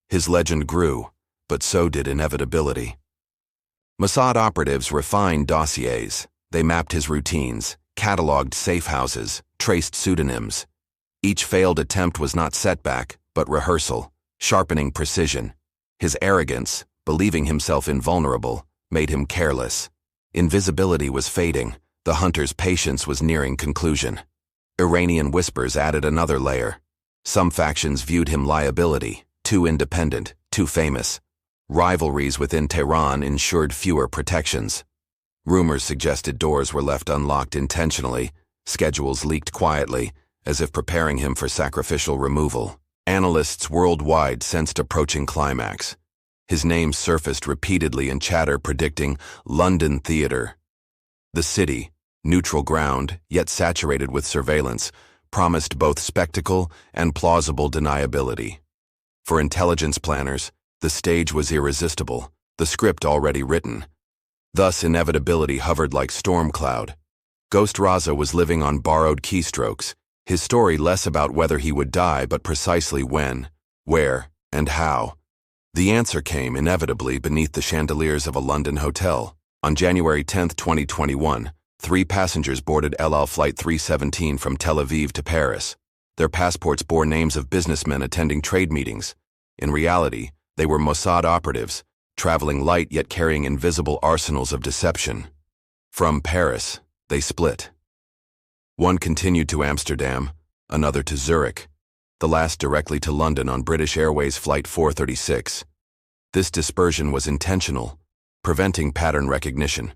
His legend grew, but so did inevitability. Mossad operatives refined dossiers. They mapped his routines, cataloged safe houses, traced pseudonyms. Each failed attempt was not setback, but rehearsal, sharpening precision. His arrogance, believing himself invulnerable, made him careless. Invisibility was fading. The hunter's patience was nearing conclusion. Iranian whispers added another layer. Some factions viewed him liability, too independent, too famous. Rivalries within Tehran ensured fewer protections. Rumors suggested doors were left unlocked intentionally, schedules leaked quietly, as if preparing him for sacrificial removal. Analysts worldwide sensed approaching climax. His name surfaced repeatedly in chatter predicting London theater. The city, neutral ground, yet saturated with surveillance, promised both spectacle and plausible deniability. For intelligence planners, the stage was irresistible, the script already written. Thus, inevitability hovered like storm cloud. Ghost Reza was living on borrowed keystrokes, his story less about whether he would die but precisely when, where, and how. The answer came inevitably beneath the chandeliers of a London hotel. On January 10, 2021, 3 passengers boarded El Al Flight 317 from Tel Aviv to Paris. Their passports bore names of businessmen attending trade meetings. In reality, they were Mossad operatives, traveling light yet carrying invisible arsenals of deception. From Paris, they split. One continued to Amsterdam, another to Zurich. the last directly to London on British Airways Flight 436. This dispersion was intentional, preventing pattern recognition.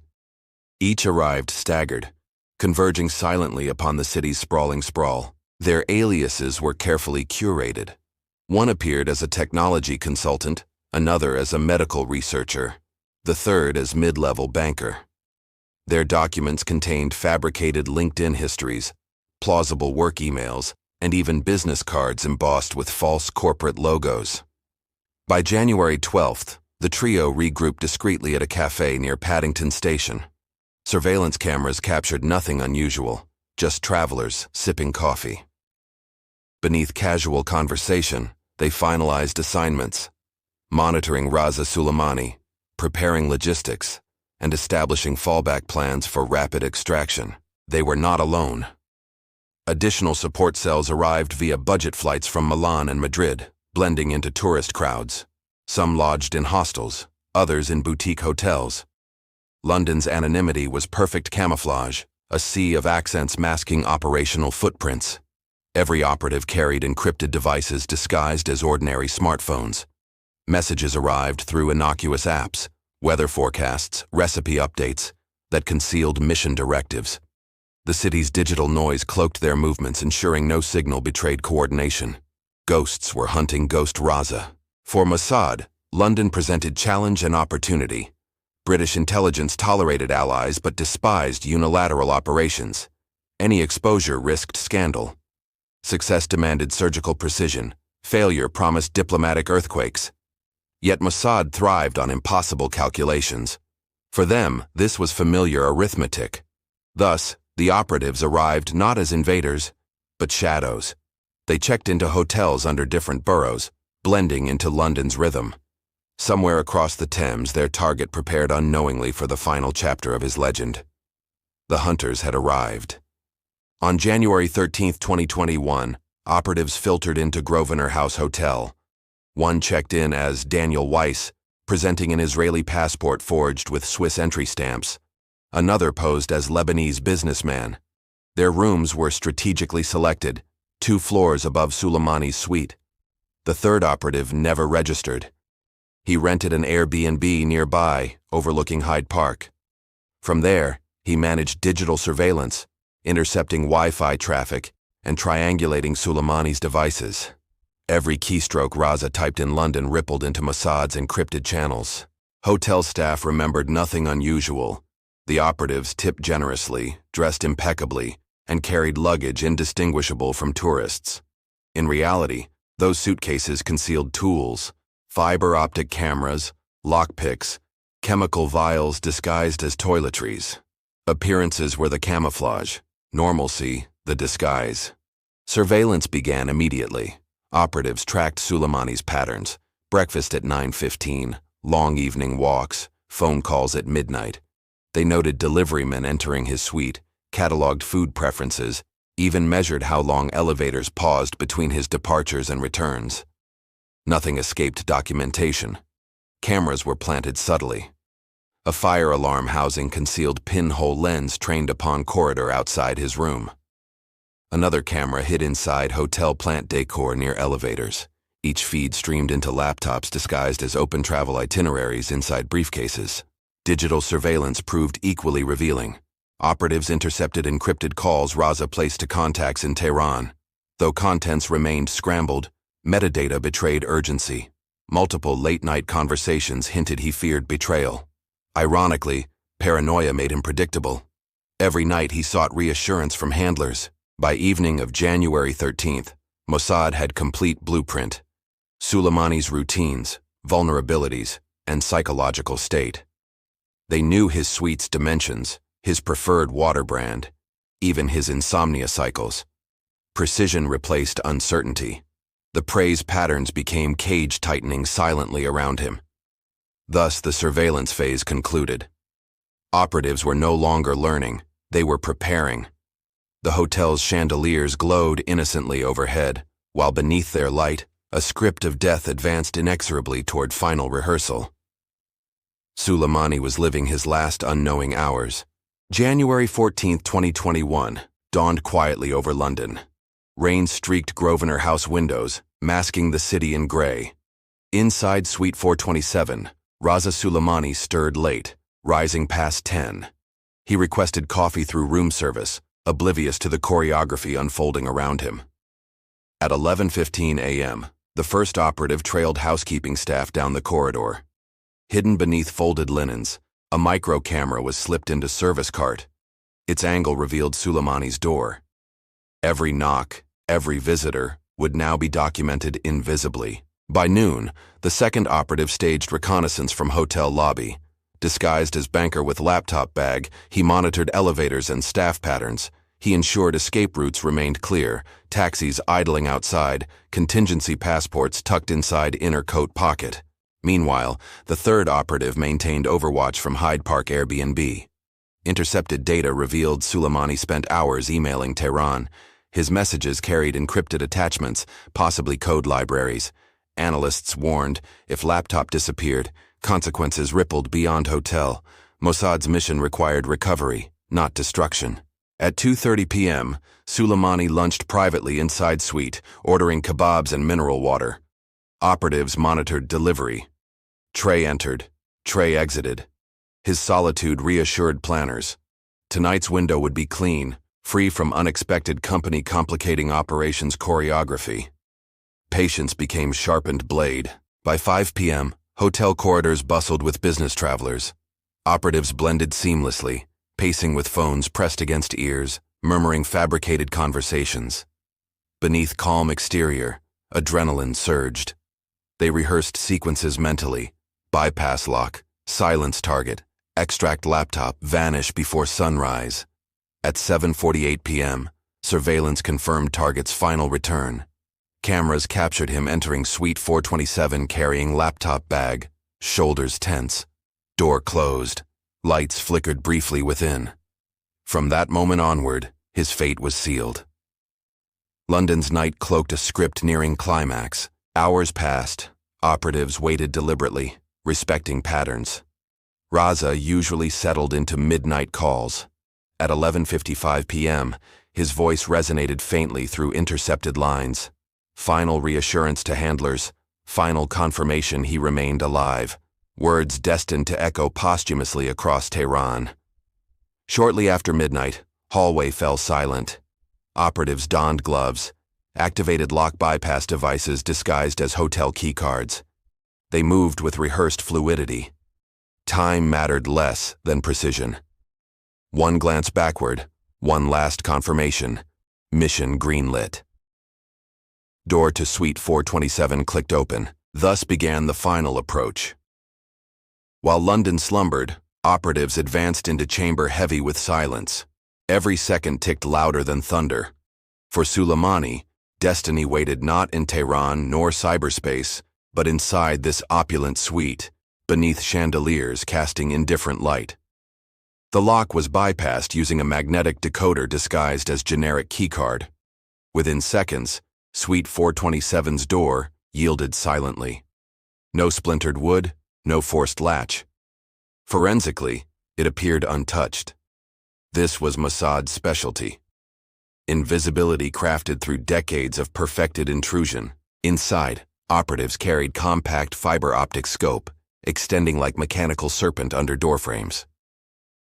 Each arrived staggered, converging silently upon the city's sprawling sprawl. Their aliases were carefully curated. One appeared as a technology consultant, another as a medical researcher, the third as mid-level banker. Their documents contained fabricated LinkedIn histories, plausible work emails, and even business cards embossed with false corporate logos. By January 12th, the trio regrouped discreetly at a cafe near Paddington Station. Surveillance cameras captured nothing unusual, just travelers sipping coffee. Beneath casual conversation, they finalized assignments, monitoring Reza Sulemani, preparing logistics, and establishing fallback plans for rapid extraction. They were not alone. Additional support cells arrived via budget flights from Milan and Madrid, blending into tourist crowds. Some lodged in hostels, others in boutique hotels. London's anonymity was perfect camouflage, a sea of accents masking operational footprints. Every operative carried encrypted devices disguised as ordinary smartphones. Messages arrived through innocuous apps, weather forecasts, recipe updates, that concealed mission directives. The city's digital noise cloaked their movements, ensuring no signal betrayed coordination. Ghosts were hunting Ghost Reza. For Mossad, London presented challenge and opportunity. British intelligence tolerated allies but despised unilateral operations. Any exposure risked scandal. Success demanded surgical precision. Failure promised diplomatic earthquakes. Yet Mossad thrived on impossible calculations. For them, this was familiar arithmetic. Thus, the operatives arrived not as invaders, but shadows. They checked into hotels under different boroughs, blending into London's rhythm. Somewhere across the Thames, their target prepared unknowingly for the final chapter of his legend. The hunters had arrived. On January 13, 2021, operatives filtered into Grosvenor House Hotel. One checked in as Daniel Weiss, presenting an Israeli passport forged with Swiss entry stamps. Another posed as Lebanese businessman. Their rooms were strategically selected, 2 floors above Suleimani's suite. The third operative never registered. He rented an Airbnb nearby, overlooking Hyde Park. From there, he managed digital surveillance, intercepting Wi-Fi traffic and triangulating Suleimani's devices. Every keystroke Reza typed in London rippled into Mossad's encrypted channels. Hotel staff remembered nothing unusual. The operatives tipped generously, dressed impeccably, and carried luggage indistinguishable from tourists. In reality, those suitcases concealed tools, fiber optic cameras, lockpicks, chemical vials disguised as toiletries. Appearances were the camouflage, normalcy the disguise. Surveillance began immediately. Operatives tracked Suleimani's patterns: breakfast at 9:15, long evening walks, phone calls at midnight. They noted deliverymen entering his suite, cataloged food preferences, even measured how long elevators paused between his departures and returns. Nothing escaped documentation. Cameras were planted subtly. A fire alarm housing concealed pinhole lens trained upon corridor outside his room. Another camera hid inside hotel plant decor near elevators. Each feed streamed into laptops disguised as open travel itineraries inside briefcases. Digital surveillance proved equally revealing. Operatives intercepted encrypted calls Reza placed to contacts in Tehran. Though contents remained scrambled, metadata betrayed urgency. Multiple late-night conversations hinted he feared betrayal. Ironically, paranoia made him predictable. Every night he sought reassurance from handlers. By evening of January 13th, Mossad had complete blueprint. Suleimani's routines, vulnerabilities, and psychological state. They knew his suite's dimensions, his preferred water brand, even his insomnia cycles. Precision replaced uncertainty. The prey's patterns became cage-tightening silently around him. Thus, the surveillance phase concluded. Operatives were no longer learning, they were preparing. The hotel's chandeliers glowed innocently overhead, while beneath their light, a script of death advanced inexorably toward final rehearsal. Suleimani was living his last unknowing hours. January 14, 2021, dawned quietly over London. Rain streaked Grosvenor House windows, masking the city in gray. Inside Suite 427, Reza Sulemani stirred late, rising past 10. He requested coffee through room service, oblivious to the choreography unfolding around him. At 11:15 a.m., the first operative trailed housekeeping staff down the corridor. Hidden beneath folded linens, a micro camera was slipped into service cart. Its angle revealed Suleimani's door. Every knock, every visitor, would now be documented invisibly. By noon, the second operative staged reconnaissance from hotel lobby. Disguised as banker with laptop bag, he monitored elevators and staff patterns. He ensured escape routes remained clear, taxis idling outside, contingency passports tucked inside inner coat pocket. Meanwhile, the third operative maintained overwatch from Hyde Park Airbnb. Intercepted data revealed Suleimani spent hours emailing Tehran. His messages carried encrypted attachments, possibly code libraries. Analysts warned, if laptop disappeared, consequences rippled beyond hotel. Mossad's mission required recovery, not destruction. At 2:30 p.m., Suleimani lunched privately inside suite, ordering kebabs and mineral water. Operatives monitored delivery. Tray entered, tray exited. His solitude reassured planners. Tonight's window would be clean, free from unexpected company complicating operations choreography. Patience became sharpened blade. By 5 p.m., hotel corridors bustled with business travelers. Operatives blended seamlessly, pacing with phones pressed against ears, murmuring fabricated conversations. Beneath calm exterior, adrenaline surged. They rehearsed sequences mentally: bypass lock, silence target, extract laptop, vanish before sunrise. At 7:48 p.m., surveillance confirmed target's final return. Cameras captured him entering Suite 427 carrying laptop bag, shoulders tense. Door closed. Lights flickered briefly within. From that moment onward, his fate was sealed. London's night cloaked a script nearing climax. Hours passed. Operatives waited deliberately, respecting patterns. Reza usually settled into midnight calls. At 11:55 p.m., his voice resonated faintly through intercepted lines. Final reassurance to handlers, final confirmation he remained alive. Words destined to echo posthumously across Tehran. Shortly after midnight, hallway fell silent. Operatives donned gloves, activated lock bypass devices disguised as hotel keycards. They moved with rehearsed fluidity. Time mattered less than precision. One glance backward, one last confirmation. Mission greenlit. Door to Suite 427 clicked open. Thus began the final approach. While London slumbered, operatives advanced into chamber heavy with silence. Every second ticked louder than thunder. For Suleimani, destiny waited not in Tehran nor cyberspace, but inside this opulent suite, beneath chandeliers casting indifferent light. The lock was bypassed using a magnetic decoder disguised as generic keycard. Within seconds, Suite 427's door yielded silently. No splintered wood, no forced latch. Forensically, it appeared untouched. This was Mossad's specialty. Invisibility crafted through decades of perfected intrusion. Inside, operatives carried compact fiber optic scope, extending like mechanical serpent under doorframes.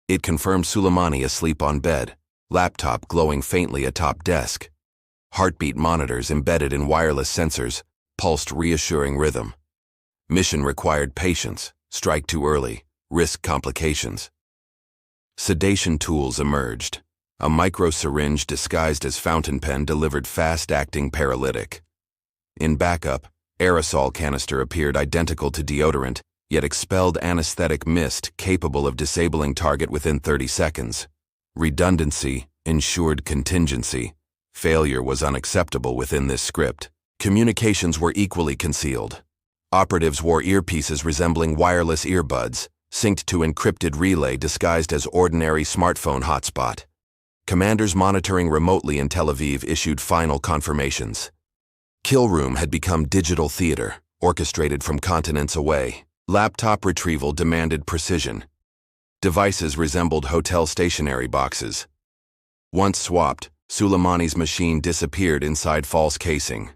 It confirmed Suleimani asleep on bed, laptop glowing faintly atop desk. Heartbeat monitors embedded in wireless sensors pulsed reassuring rhythm. Mission required patience, strike too early, risk complications. Sedation tools emerged. A micro-syringe disguised as fountain pen delivered fast-acting paralytic. In backup, aerosol canister appeared identical to deodorant, yet expelled anesthetic mist capable of disabling target within 30 seconds. Redundancy ensured contingency. Failure was unacceptable within this script. Communications were equally concealed. Operatives wore earpieces resembling wireless earbuds, synced to encrypted relay disguised as ordinary smartphone hotspot. Commanders monitoring remotely in Tel Aviv issued final confirmations. Kill room had become digital theater, orchestrated from continents away. Laptop retrieval demanded precision. Devices resembled hotel stationery boxes. Once swapped, Suleimani's machine disappeared inside false casing.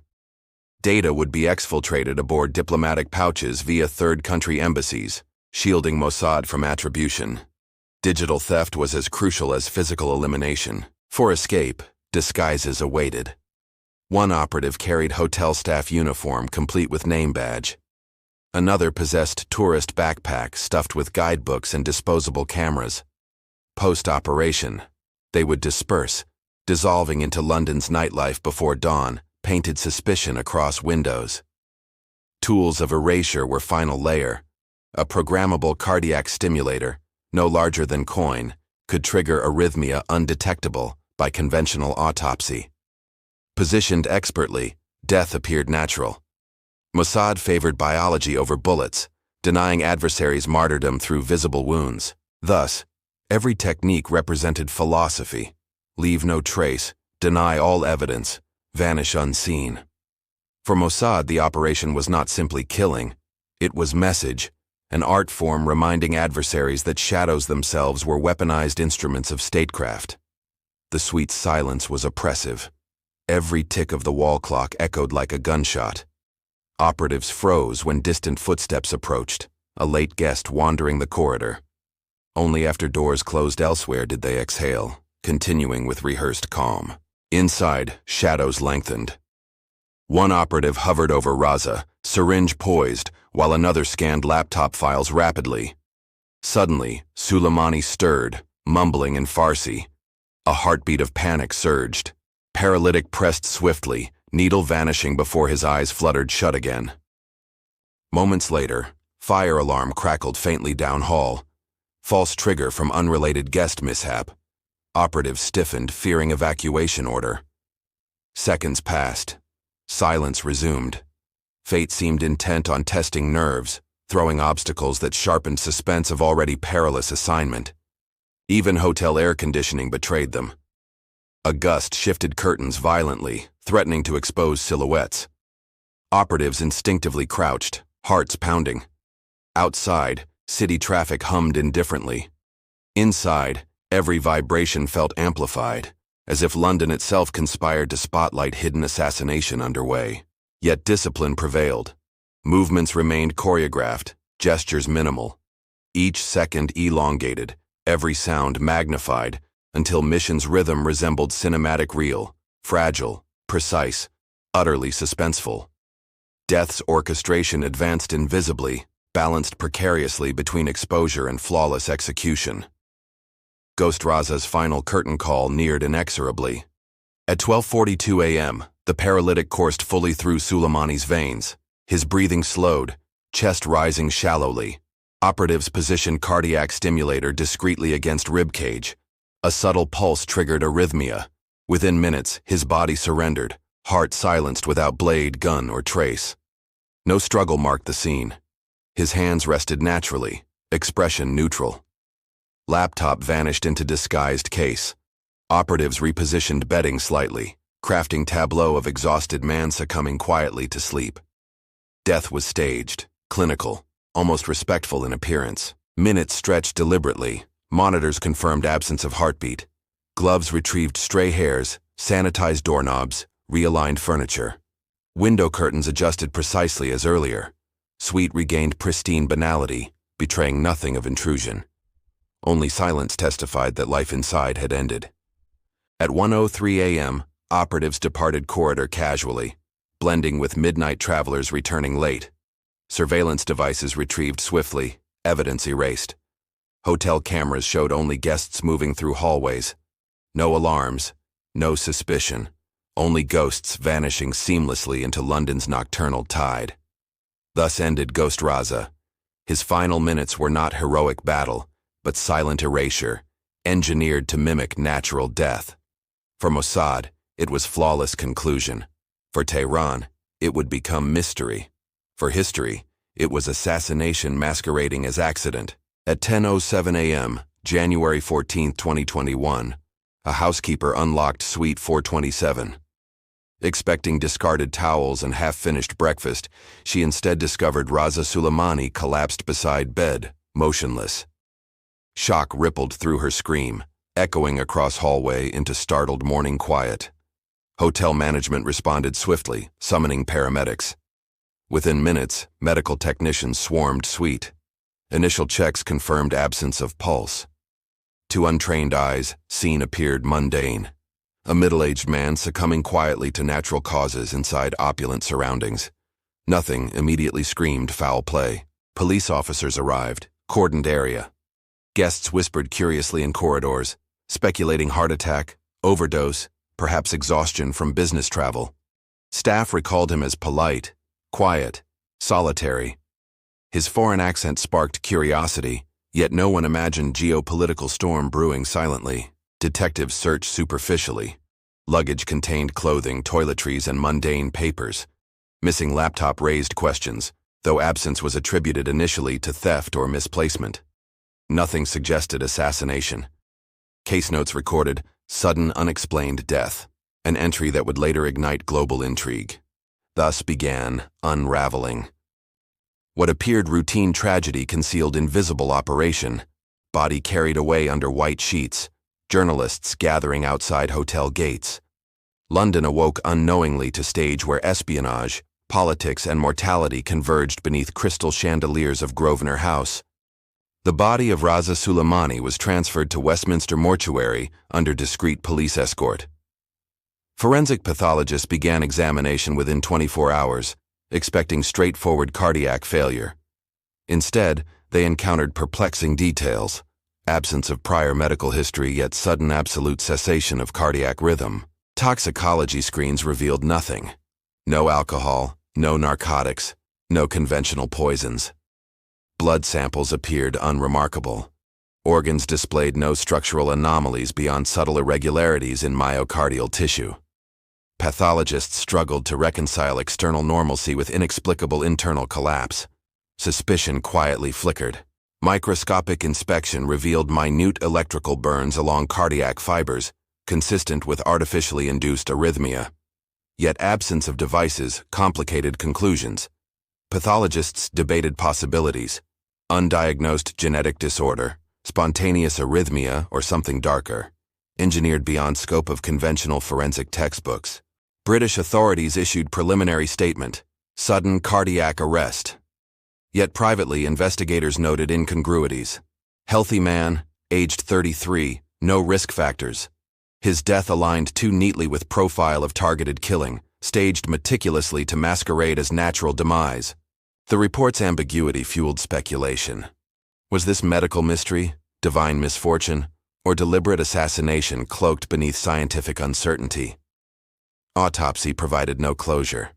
Data would be exfiltrated aboard diplomatic pouches via third-country embassies, shielding Mossad from attribution. Digital theft was as crucial as physical elimination. For escape, disguises awaited. One operative carried hotel staff uniform complete with name badge. Another possessed tourist backpack stuffed with guidebooks and disposable cameras. Post-operation, they would disperse, dissolving into London's nightlife before dawn, painted suspicion across windows. Tools of erasure were final layer. A programmable cardiac stimulator, no larger than coin, could trigger arrhythmia undetectable by conventional autopsy. Positioned expertly, death appeared natural. Mossad favored biology over bullets, denying adversaries martyrdom through visible wounds. Thus, every technique represented philosophy. Leave no trace, deny all evidence, vanish unseen. For Mossad, the operation was not simply killing, it was message, an art form reminding adversaries that shadows themselves were weaponized instruments of statecraft. The sweet silence was oppressive. Every tick of the wall clock echoed like a gunshot. Operatives froze when distant footsteps approached, a late guest wandering the corridor. Only after doors closed elsewhere did they exhale, continuing with rehearsed calm. Inside, shadows lengthened. One operative hovered over Reza, syringe poised, while another scanned laptop files rapidly. Suddenly, Sulemani stirred, mumbling in Farsi. A heartbeat of panic surged. Paralytic pressed swiftly, needle vanishing before his eyes fluttered shut again. Moments later, fire alarm crackled faintly down hall. False trigger from unrelated guest mishap. Operatives stiffened, fearing evacuation order. Seconds passed. Silence resumed. Fate seemed intent on testing nerves, throwing obstacles that sharpened suspense of already perilous assignment. Even hotel air conditioning betrayed them. A gust shifted curtains violently, threatening to expose silhouettes. Operatives instinctively crouched, hearts pounding. Outside, city traffic hummed indifferently. Inside, every vibration felt amplified, as if London itself conspired to spotlight hidden assassination underway. Yet discipline prevailed. Movements remained choreographed, gestures minimal. Each second elongated, every sound magnified, until mission's rhythm resembled cinematic reel, fragile, precise, utterly suspenseful. Death's orchestration advanced invisibly, balanced precariously between exposure and flawless execution. Ghost Reza's final curtain call neared inexorably. At 12:42 a.m., the paralytic coursed fully through Suleimani's veins, his breathing slowed, chest rising shallowly. Operatives positioned cardiac stimulator discreetly against ribcage. A subtle pulse triggered arrhythmia. Within minutes, his body surrendered, heart silenced without blade, gun, or trace. No struggle marked the scene. His hands rested naturally, expression neutral. Laptop vanished into disguised case. Operatives repositioned bedding slightly, crafting tableau of exhausted man succumbing quietly to sleep. Death was staged, clinical, almost respectful in appearance. Minutes stretched deliberately. Monitors confirmed absence of heartbeat. Gloves retrieved stray hairs, sanitized doorknobs, realigned furniture. Window curtains adjusted precisely as earlier. Suite regained pristine banality, betraying nothing of intrusion. Only silence testified that life inside had ended. At 1:03 a.m., operatives departed corridor casually, blending with midnight travelers returning late. Surveillance devices retrieved swiftly, evidence erased. Hotel cameras showed only guests moving through hallways. No alarms, no suspicion, only ghosts vanishing seamlessly into London's nocturnal tide. Thus ended Ghost Reza. His final minutes were not heroic battle, but silent erasure, engineered to mimic natural death. For Mossad, it was flawless conclusion. For Tehran, it would become mystery. For history, it was assassination masquerading as accident. At 10:07 a.m., January 14, 2021, a housekeeper unlocked Suite 427. Expecting discarded towels and half-finished breakfast, she instead discovered Reza Sulemani collapsed beside bed, motionless. Shock rippled through her scream, echoing across hallway into startled morning quiet. Hotel management responded swiftly, summoning paramedics. Within minutes, medical technicians swarmed suite. Initial checks confirmed absence of pulse. To untrained eyes, scene appeared mundane. A middle-aged man succumbing quietly to natural causes inside opulent surroundings. Nothing immediately screamed foul play. Police officers arrived, cordoned area. Guests whispered curiously in corridors, speculating heart attack, overdose, perhaps exhaustion from business travel. Staff recalled him as polite, quiet, solitary. His foreign accent sparked curiosity, yet no one imagined geopolitical storm brewing silently. Detectives searched superficially. Luggage contained clothing, toiletries, and mundane papers. Missing laptop raised questions, though absence was attributed initially to theft or misplacement. Nothing suggested assassination. Case notes recorded sudden unexplained death, an entry that would later ignite global intrigue. Thus began unraveling. What appeared routine tragedy concealed invisible operation. Body carried away under white sheets. Journalists gathering outside hotel gates. London awoke unknowingly to stage where espionage, politics, and mortality converged beneath crystal chandeliers of Grosvenor House. The body of Reza Sulemani was transferred to Westminster Mortuary under discreet police escort. Forensic pathologists began examination within 24 hours, expecting straightforward cardiac failure. Instead, they encountered perplexing details. Absence of prior medical history, yet sudden absolute cessation of cardiac rhythm. Toxicology screens revealed nothing. No alcohol, no narcotics, no conventional poisons. Blood samples appeared unremarkable. Organs displayed no structural anomalies beyond subtle irregularities in myocardial tissue. Pathologists struggled to reconcile external normalcy with inexplicable internal collapse. Suspicion quietly flickered. Microscopic inspection revealed minute electrical burns along cardiac fibers, consistent with artificially induced arrhythmia. Yet absence of devices complicated conclusions. Pathologists debated possibilities: undiagnosed genetic disorder, spontaneous arrhythmia, or something darker, engineered beyond scope of conventional forensic textbooks. British authorities issued preliminary statement: sudden cardiac arrest. Yet privately, investigators noted incongruities. Healthy man, aged 33, no risk factors. His death aligned too neatly with profile of targeted killing, staged meticulously to masquerade as natural demise. The report's ambiguity fueled speculation. Was this medical mystery, divine misfortune, or deliberate assassination cloaked beneath scientific uncertainty? Autopsy provided no closure.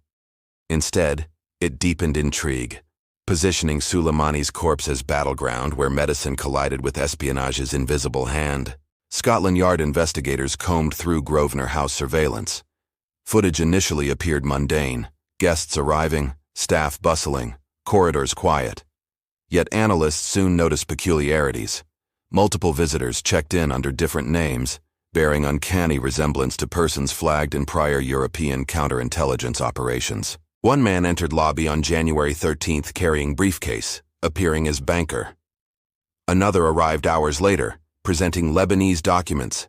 Instead, it deepened intrigue, positioning Suleimani's corpse as battleground where medicine collided with espionage's invisible hand. Scotland Yard investigators combed through Grosvenor House surveillance. Footage initially appeared mundane, guests arriving, staff bustling, corridors quiet. Yet analysts soon noticed peculiarities. Multiple visitors checked in under different names, bearing uncanny resemblance to persons flagged in prior European counterintelligence operations. One man entered lobby on January 13th carrying briefcase, appearing as banker. Another arrived hours later, presenting Lebanese documents.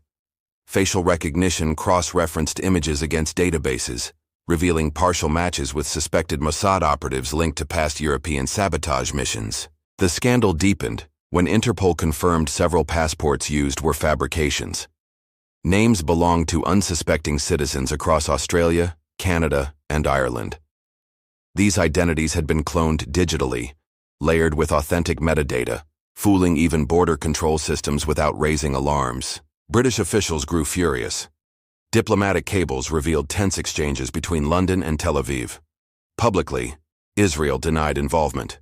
Facial recognition cross-referenced images against databases, revealing partial matches with suspected Mossad operatives linked to past European sabotage missions. The scandal deepened when Interpol confirmed several passports used were fabrications. Names belonged to unsuspecting citizens across Australia, Canada, and Ireland. These identities had been cloned digitally, layered with authentic metadata, fooling even border control systems without raising alarms. British officials grew furious. Diplomatic cables revealed tense exchanges between London and Tel Aviv. Publicly, Israel denied involvement.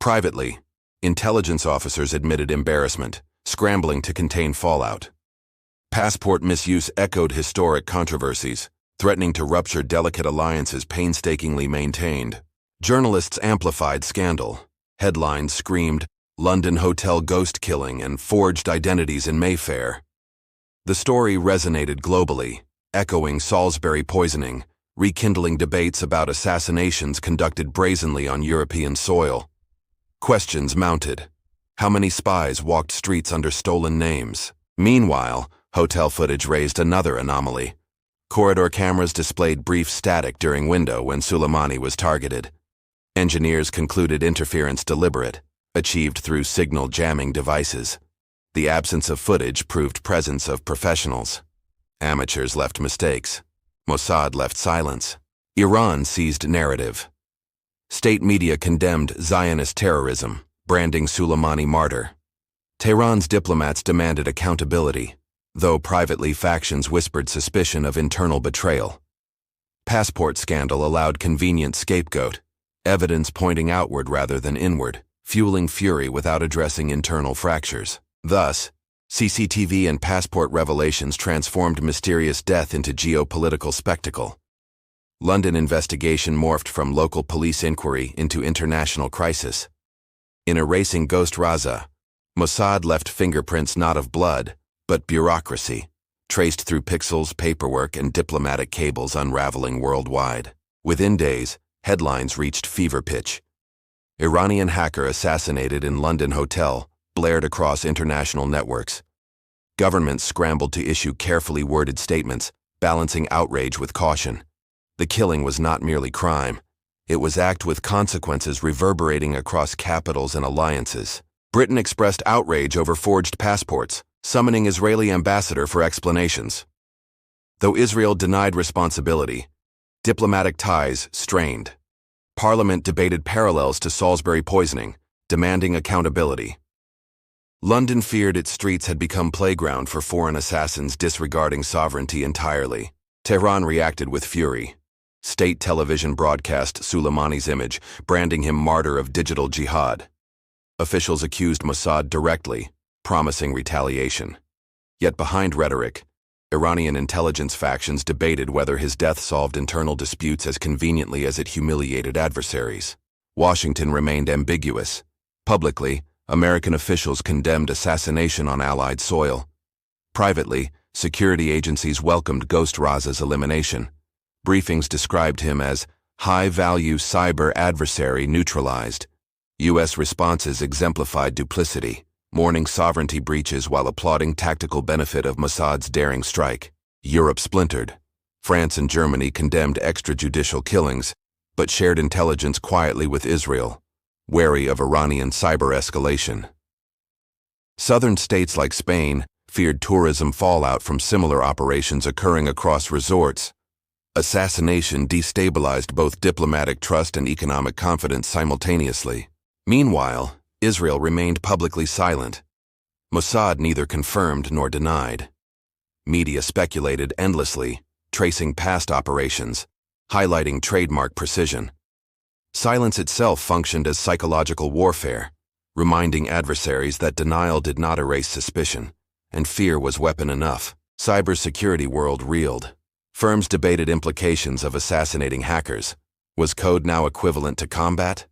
Privately, intelligence officers admitted embarrassment, scrambling to contain fallout. Passport misuse echoed historic controversies, threatening to rupture delicate alliances painstakingly maintained. Journalists amplified scandal. Headlines screamed, "London hotel ghost killing" and "forged identities in Mayfair." The story resonated globally, echoing Salisbury poisoning, rekindling debates about assassinations conducted brazenly on European soil. Questions mounted. How many spies walked streets under stolen names? Meanwhile, hotel footage raised another anomaly. Corridor cameras displayed brief static during window when Sulemani was targeted. Engineers concluded interference deliberate, achieved through signal jamming devices. The absence of footage proved presence of professionals. Amateurs left mistakes. Mossad left silence. Iran seized narrative. State media condemned Zionist terrorism, branding Sulemani martyr. Tehran's diplomats demanded accountability, though privately factions whispered suspicion of internal betrayal. Passport scandal allowed convenient scapegoat, evidence pointing outward rather than inward, fueling fury without addressing internal fractures. Thus, CCTV and passport revelations transformed mysterious death into geopolitical spectacle. London investigation morphed from local police inquiry into international crisis. In erasing Ghost Reza, Mossad left fingerprints not of blood, but bureaucracy, traced through pixels, paperwork, and diplomatic cables unraveling worldwide. Within days, headlines reached fever pitch. Iranian hacker assassinated in London hotel, blared across international networks. Governments scrambled to issue carefully worded statements, balancing outrage with caution. The killing was not merely crime. It was act with consequences reverberating across capitals and alliances. Britain expressed outrage over forged passports, summoning Israeli ambassador for explanations. Though Israel denied responsibility, diplomatic ties strained. Parliament debated parallels to Salisbury poisoning, demanding accountability. London feared its streets had become playground for foreign assassins disregarding sovereignty entirely. Tehran reacted with fury. State television broadcast Suleimani's image, branding him martyr of digital jihad. Officials accused Mossad directly, promising retaliation. Yet behind rhetoric, Iranian intelligence factions debated whether his death solved internal disputes as conveniently as it humiliated adversaries. Washington remained ambiguous. Publicly, American officials condemned assassination on Allied soil. Privately, security agencies welcomed Ghost Reza's elimination. Briefings described him as high-value cyber adversary neutralized. U.S. responses exemplified duplicity, mourning sovereignty breaches while applauding tactical benefit of Mossad's daring strike. Europe splintered. France and Germany condemned extrajudicial killings, but shared intelligence quietly with Israel, wary of Iranian cyber escalation. Southern states like Spain feared tourism fallout from similar operations occurring across resorts. Assassination destabilized both diplomatic trust and economic confidence simultaneously. Meanwhile, Israel remained publicly silent. Mossad neither confirmed nor denied. Media speculated endlessly, tracing past operations, highlighting trademark precision. Silence itself functioned as psychological warfare, reminding adversaries that denial did not erase suspicion, and fear was weapon enough. Cybersecurity world reeled. Firms debated implications of assassinating hackers. Was code now equivalent to combat?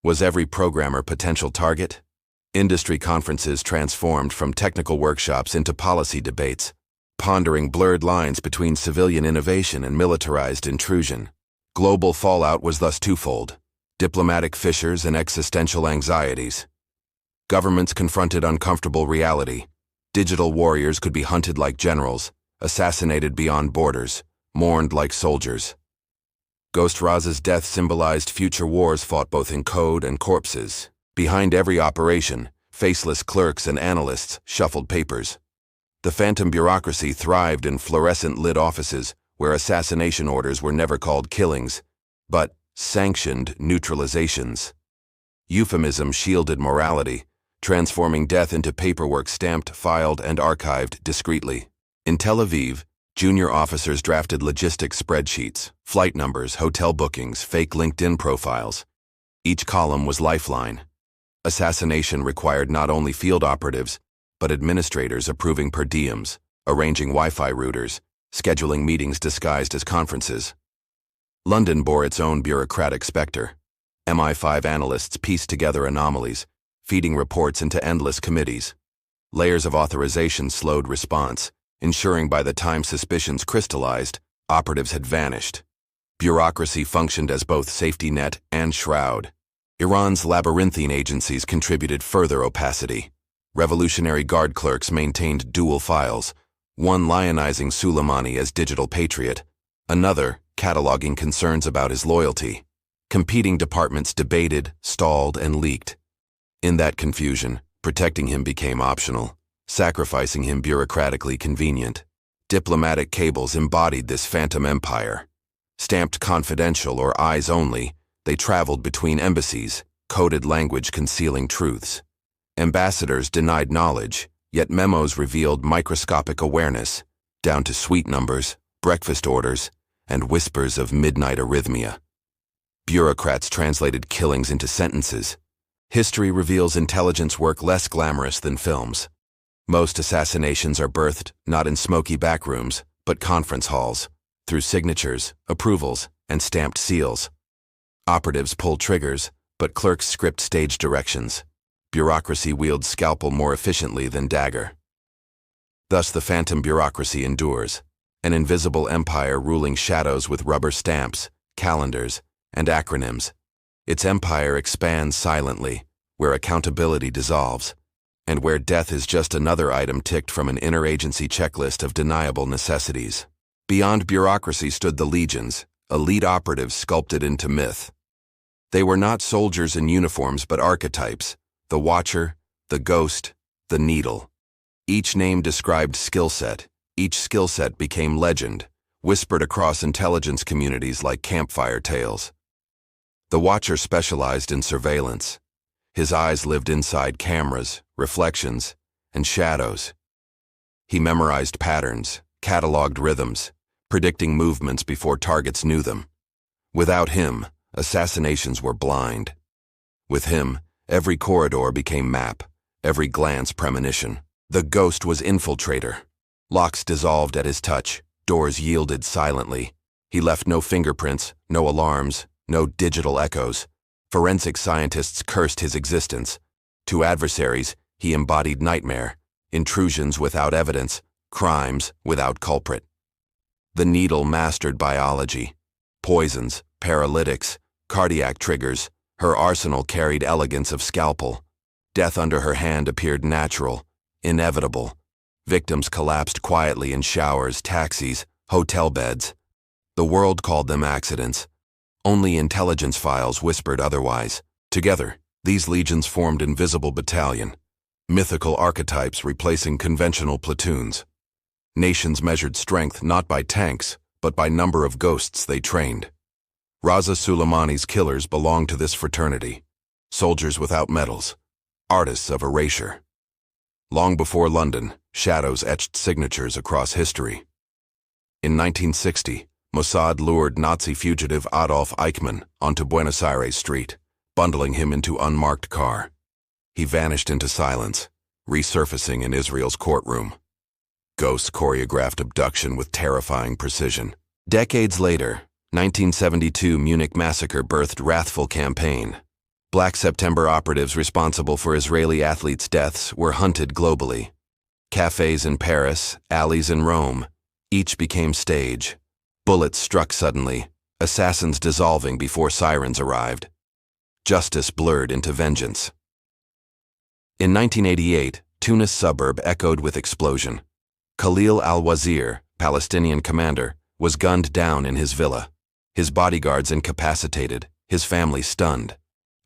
Was every programmer potential target? Industry conferences transformed from technical workshops into policy debates, pondering blurred lines between civilian innovation and militarized intrusion. Global fallout was thus twofold: diplomatic fissures and existential anxieties. Governments confronted uncomfortable reality. Digital warriors could be hunted like generals, assassinated beyond borders, mourned like soldiers. Ghost Reza's death symbolized future wars fought both in code and corpses. Behind every operation, faceless clerks and analysts shuffled papers. The phantom bureaucracy thrived in fluorescent-lit offices where assassination orders were never called killings, but sanctioned neutralizations. Euphemism shielded morality, transforming death into paperwork stamped, filed, and archived discreetly. In Tel Aviv, junior officers drafted logistics spreadsheets, flight numbers, hotel bookings, fake LinkedIn profiles. Each column was lifeline. Assassination required not only field operatives, but administrators approving per diems, arranging Wi-Fi routers, scheduling meetings disguised as conferences. London bore its own bureaucratic specter. MI5 analysts pieced together anomalies, feeding reports into endless committees. Layers of authorization slowed response, ensuring by the time suspicions crystallized, operatives had vanished. Bureaucracy functioned as both safety net and shroud. Iran's labyrinthine agencies contributed further opacity. Revolutionary Guard clerks maintained dual files, one lionizing Sulemani as digital patriot, another cataloging concerns about his loyalty. Competing departments debated, stalled, and leaked. In that confusion, protecting him became optional, sacrificing him bureaucratically convenient. Diplomatic cables embodied this phantom empire. Stamped confidential or eyes only, they traveled between embassies, coded language concealing truths. Ambassadors denied knowledge, yet memos revealed microscopic awareness, down to suite numbers, breakfast orders, and whispers of midnight arrhythmia. Bureaucrats translated killings into sentences. History reveals intelligence work less glamorous than films. Most assassinations are birthed not in smoky backrooms, but conference halls, through signatures, approvals, and stamped seals. Operatives pull triggers, but clerks script stage directions. Bureaucracy wields scalpel more efficiently than dagger. Thus the phantom bureaucracy endures, an invisible empire ruling shadows with rubber stamps, calendars, and acronyms. Its empire expands silently, where accountability dissolves, and where death is just another item ticked from an interagency checklist of deniable necessities. Beyond bureaucracy stood the legions, elite operatives sculpted into myth. They were not soldiers in uniforms but archetypes, the Watcher, the Ghost, the Needle. Each name described skill set, each skill set became legend, whispered across intelligence communities like campfire tales. The Watcher specialized in surveillance. His eyes lived inside cameras, reflections, and shadows. He memorized patterns, cataloged rhythms, predicting movements before targets knew them. Without him, assassinations were blind. With him, every corridor became map, every glance premonition. The Ghost was infiltrator. Locks dissolved at his touch, doors yielded silently. He left no fingerprints, no alarms, no digital echoes. Forensic scientists cursed his existence. To adversaries, he embodied nightmare, intrusions without evidence, crimes without culprit. The Needle mastered biology. Poisons, paralytics, cardiac triggers, her arsenal carried elegance of scalpel. Death under her hand appeared natural, inevitable. Victims collapsed quietly in showers, taxis, hotel beds. The world called them accidents. Only intelligence files whispered otherwise. Together, these legions formed invisible battalion, mythical archetypes replacing conventional platoons. Nations measured strength not by tanks, but by number of ghosts they trained. Reza Sulemani's killers belonged to this fraternity, soldiers without medals, artists of erasure. Long before London, shadows etched signatures across history. In 1960, Mossad lured Nazi fugitive Adolf Eichmann onto Buenos Aires street, bundling him into unmarked car. He vanished into silence, resurfacing in Israel's courtroom. Ghosts choreographed abduction with terrifying precision. Decades later, 1972 Munich massacre birthed wrathful campaign. Black September operatives responsible for Israeli athletes' deaths were hunted globally. Cafes in Paris, alleys in Rome, each became stage. Bullets struck suddenly, assassins dissolving before sirens arrived. Justice blurred into vengeance. In 1988, Tunis suburb echoed with explosion. Khalil al-Wazir, Palestinian commander, was gunned down in his villa. His bodyguards incapacitated, his family stunned.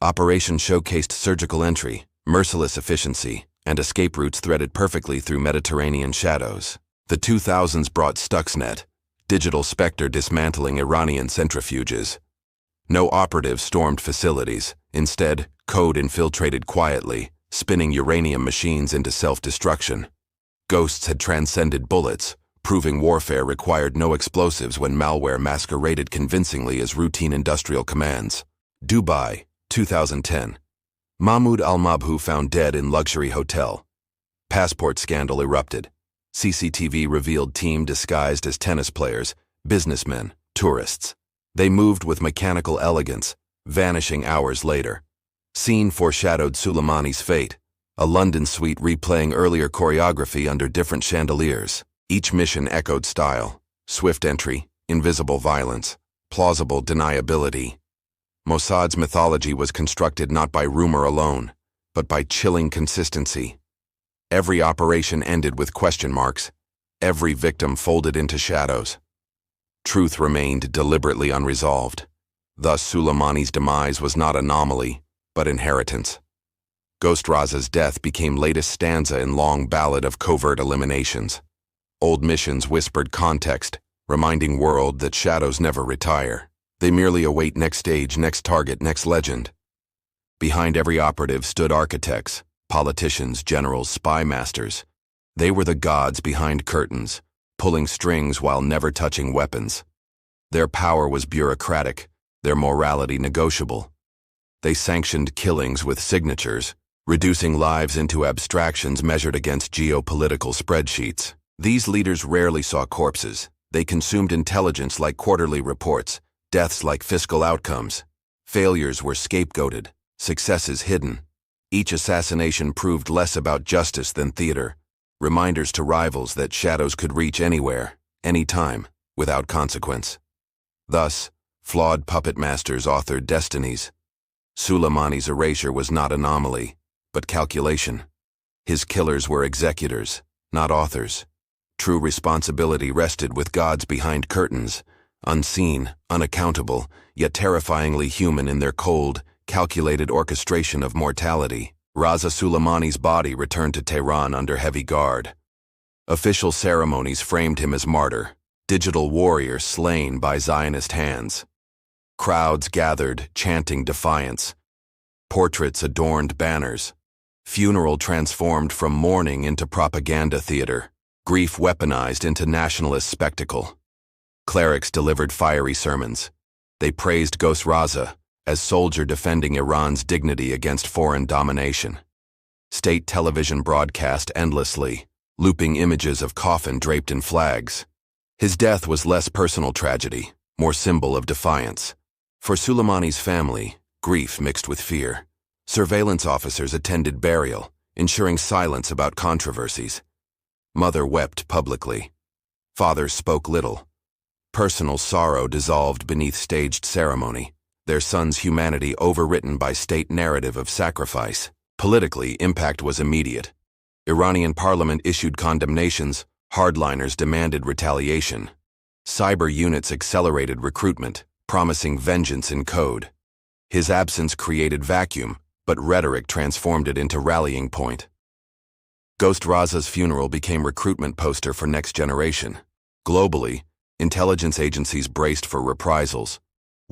Operation showcased surgical entry, merciless efficiency, and escape routes threaded perfectly through Mediterranean shadows. The 2000s brought Stuxnet, digital specter dismantling Iranian centrifuges. No operatives stormed facilities. Instead, code infiltrated quietly, spinning uranium machines into self-destruction. Ghosts had transcended bullets, proving warfare required no explosives when malware masqueraded convincingly as routine industrial commands. Dubai, 2010. Mahmoud al-Mabhouh found dead in luxury hotel. Passport scandal erupted. CCTV revealed team disguised as tennis players, businessmen, tourists. They moved with mechanical elegance, vanishing hours later. Scene foreshadowed Sulemani's fate, a London suite replaying earlier choreography under different chandeliers. Each mission echoed style: swift entry, invisible violence, plausible deniability. Mossad's mythology was constructed not by rumor alone, but by chilling consistency. Every operation ended with question marks. Every victim folded into shadows. Truth remained deliberately unresolved. Thus, Suleimani's demise was not anomaly, but inheritance. Ghost Reza's death became latest stanza in long ballad of covert eliminations. Old missions whispered context, reminding world that shadows never retire. They merely await next stage, next target, next legend. Behind every operative stood architects, politicians, generals, spy masters. They were the gods behind curtains, pulling strings while never touching weapons. Their power was bureaucratic, their morality negotiable. They sanctioned killings with signatures, reducing lives into abstractions measured against geopolitical spreadsheets. These leaders rarely saw corpses. They consumed intelligence like quarterly reports, deaths like fiscal outcomes. Failures were scapegoated, successes hidden. Each assassination proved less about justice than theater, reminders to rivals that shadows could reach anywhere, anytime, without consequence. Thus, flawed puppet masters authored destinies. Suleimani's erasure was not anomaly, but calculation. His killers were executors, not authors. True responsibility rested with gods behind curtains, unseen, unaccountable, yet terrifyingly human in their cold, calculated orchestration of mortality. Reza Sulemani's body returned to Tehran under heavy guard. Official ceremonies framed him as martyr, digital warrior slain by Zionist hands. Crowds gathered, chanting defiance. Portraits adorned banners. Funeral transformed from mourning into propaganda theater. Grief weaponized into nationalist spectacle. Clerics delivered fiery sermons. They praised Ghost Reza as soldier defending Iran's dignity against foreign domination. State television broadcast endlessly, looping images of coffin draped in flags. His death was less personal tragedy, more symbol of defiance. For Suleimani's family, grief mixed with fear. Surveillance officers attended burial, ensuring silence about controversies. Mother wept publicly. Father spoke little. Personal sorrow dissolved beneath staged ceremony, their son's humanity overwritten by state narrative of sacrifice. Politically, impact was immediate. Iranian parliament issued condemnations, hardliners demanded retaliation. Cyber units accelerated recruitment, promising vengeance in code. His absence created vacuum, but rhetoric transformed it into rallying point. Ghost Reza's funeral became recruitment poster for next generation. Globally, intelligence agencies braced for reprisals.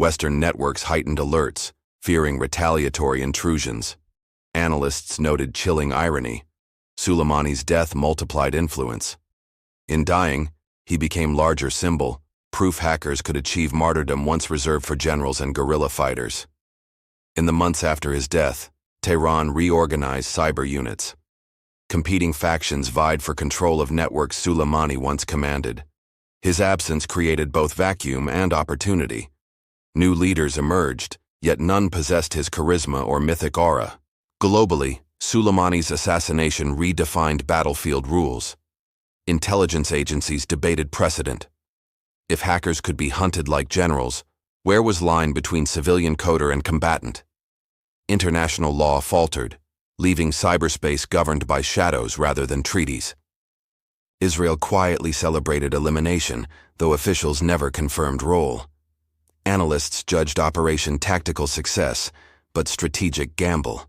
Western networks heightened alerts, fearing retaliatory intrusions. Analysts noted chilling irony. Suleimani's death multiplied influence. In dying, he became larger symbol, proof hackers could achieve martyrdom once reserved for generals and guerrilla fighters. In the months after his death, Tehran reorganized cyber units. Competing factions vied for control of networks Suleimani once commanded. His absence created both vacuum and opportunity. New leaders emerged, yet none possessed his charisma or mythic aura. Globally, Suleimani's assassination redefined battlefield rules. Intelligence agencies debated precedent. If hackers could be hunted like generals, where was line between civilian coder and combatant? International law faltered, leaving cyberspace governed by shadows rather than treaties. Israel quietly celebrated elimination, though officials never confirmed role. Analysts judged operation tactical success, but strategic gamble.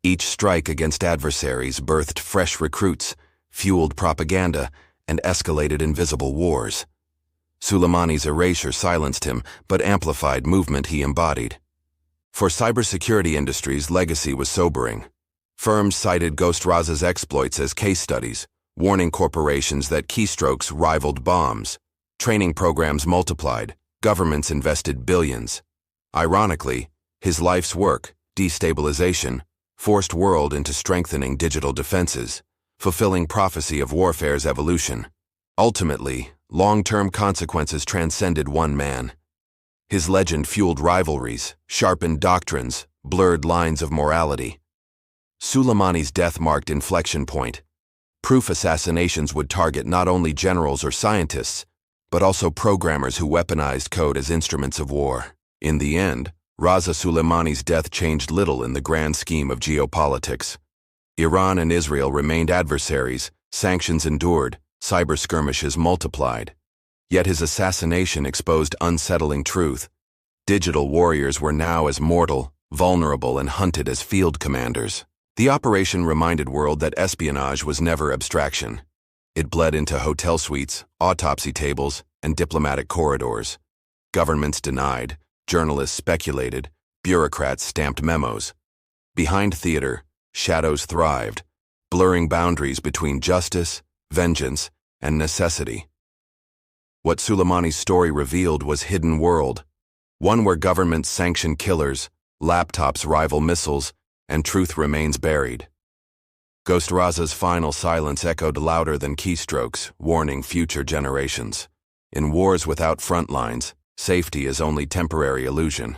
Each strike against adversaries birthed fresh recruits, fueled propaganda, and escalated invisible wars. Suleimani's erasure silenced him, but amplified movement he embodied. For cybersecurity industries, legacy was sobering. Firms cited Ghost Reza's exploits as case studies, warning corporations that keystrokes rivaled bombs. Training programs multiplied, governments invested billions. Ironically, his life's work, destabilization, forced world into strengthening digital defenses, fulfilling prophecy of warfare's evolution. Ultimately, long-term consequences transcended one man. His legend fueled rivalries, sharpened doctrines, blurred lines of morality. Suleimani's death marked inflection point. Proof assassinations would target not only generals or scientists, but also programmers who weaponized code as instruments of war. In the end, Reza Suleimani's death changed little in the grand scheme of geopolitics. Iran and Israel remained adversaries, sanctions endured, cyber skirmishes multiplied. Yet his assassination exposed unsettling truth. Digital warriors were now as mortal, vulnerable, and hunted as field commanders. The operation reminded world that espionage was never abstraction. It bled into hotel suites, autopsy tables, and diplomatic corridors. Governments denied, journalists speculated, bureaucrats stamped memos. Behind theater, shadows thrived, blurring boundaries between justice, vengeance, and necessity. What Suleimani's story revealed was hidden world, one where governments sanction killers, laptops rival missiles, and truth remains buried. Ghost Reza's final silence echoed louder than keystrokes, warning future generations. In wars without front lines, safety is only temporary illusion.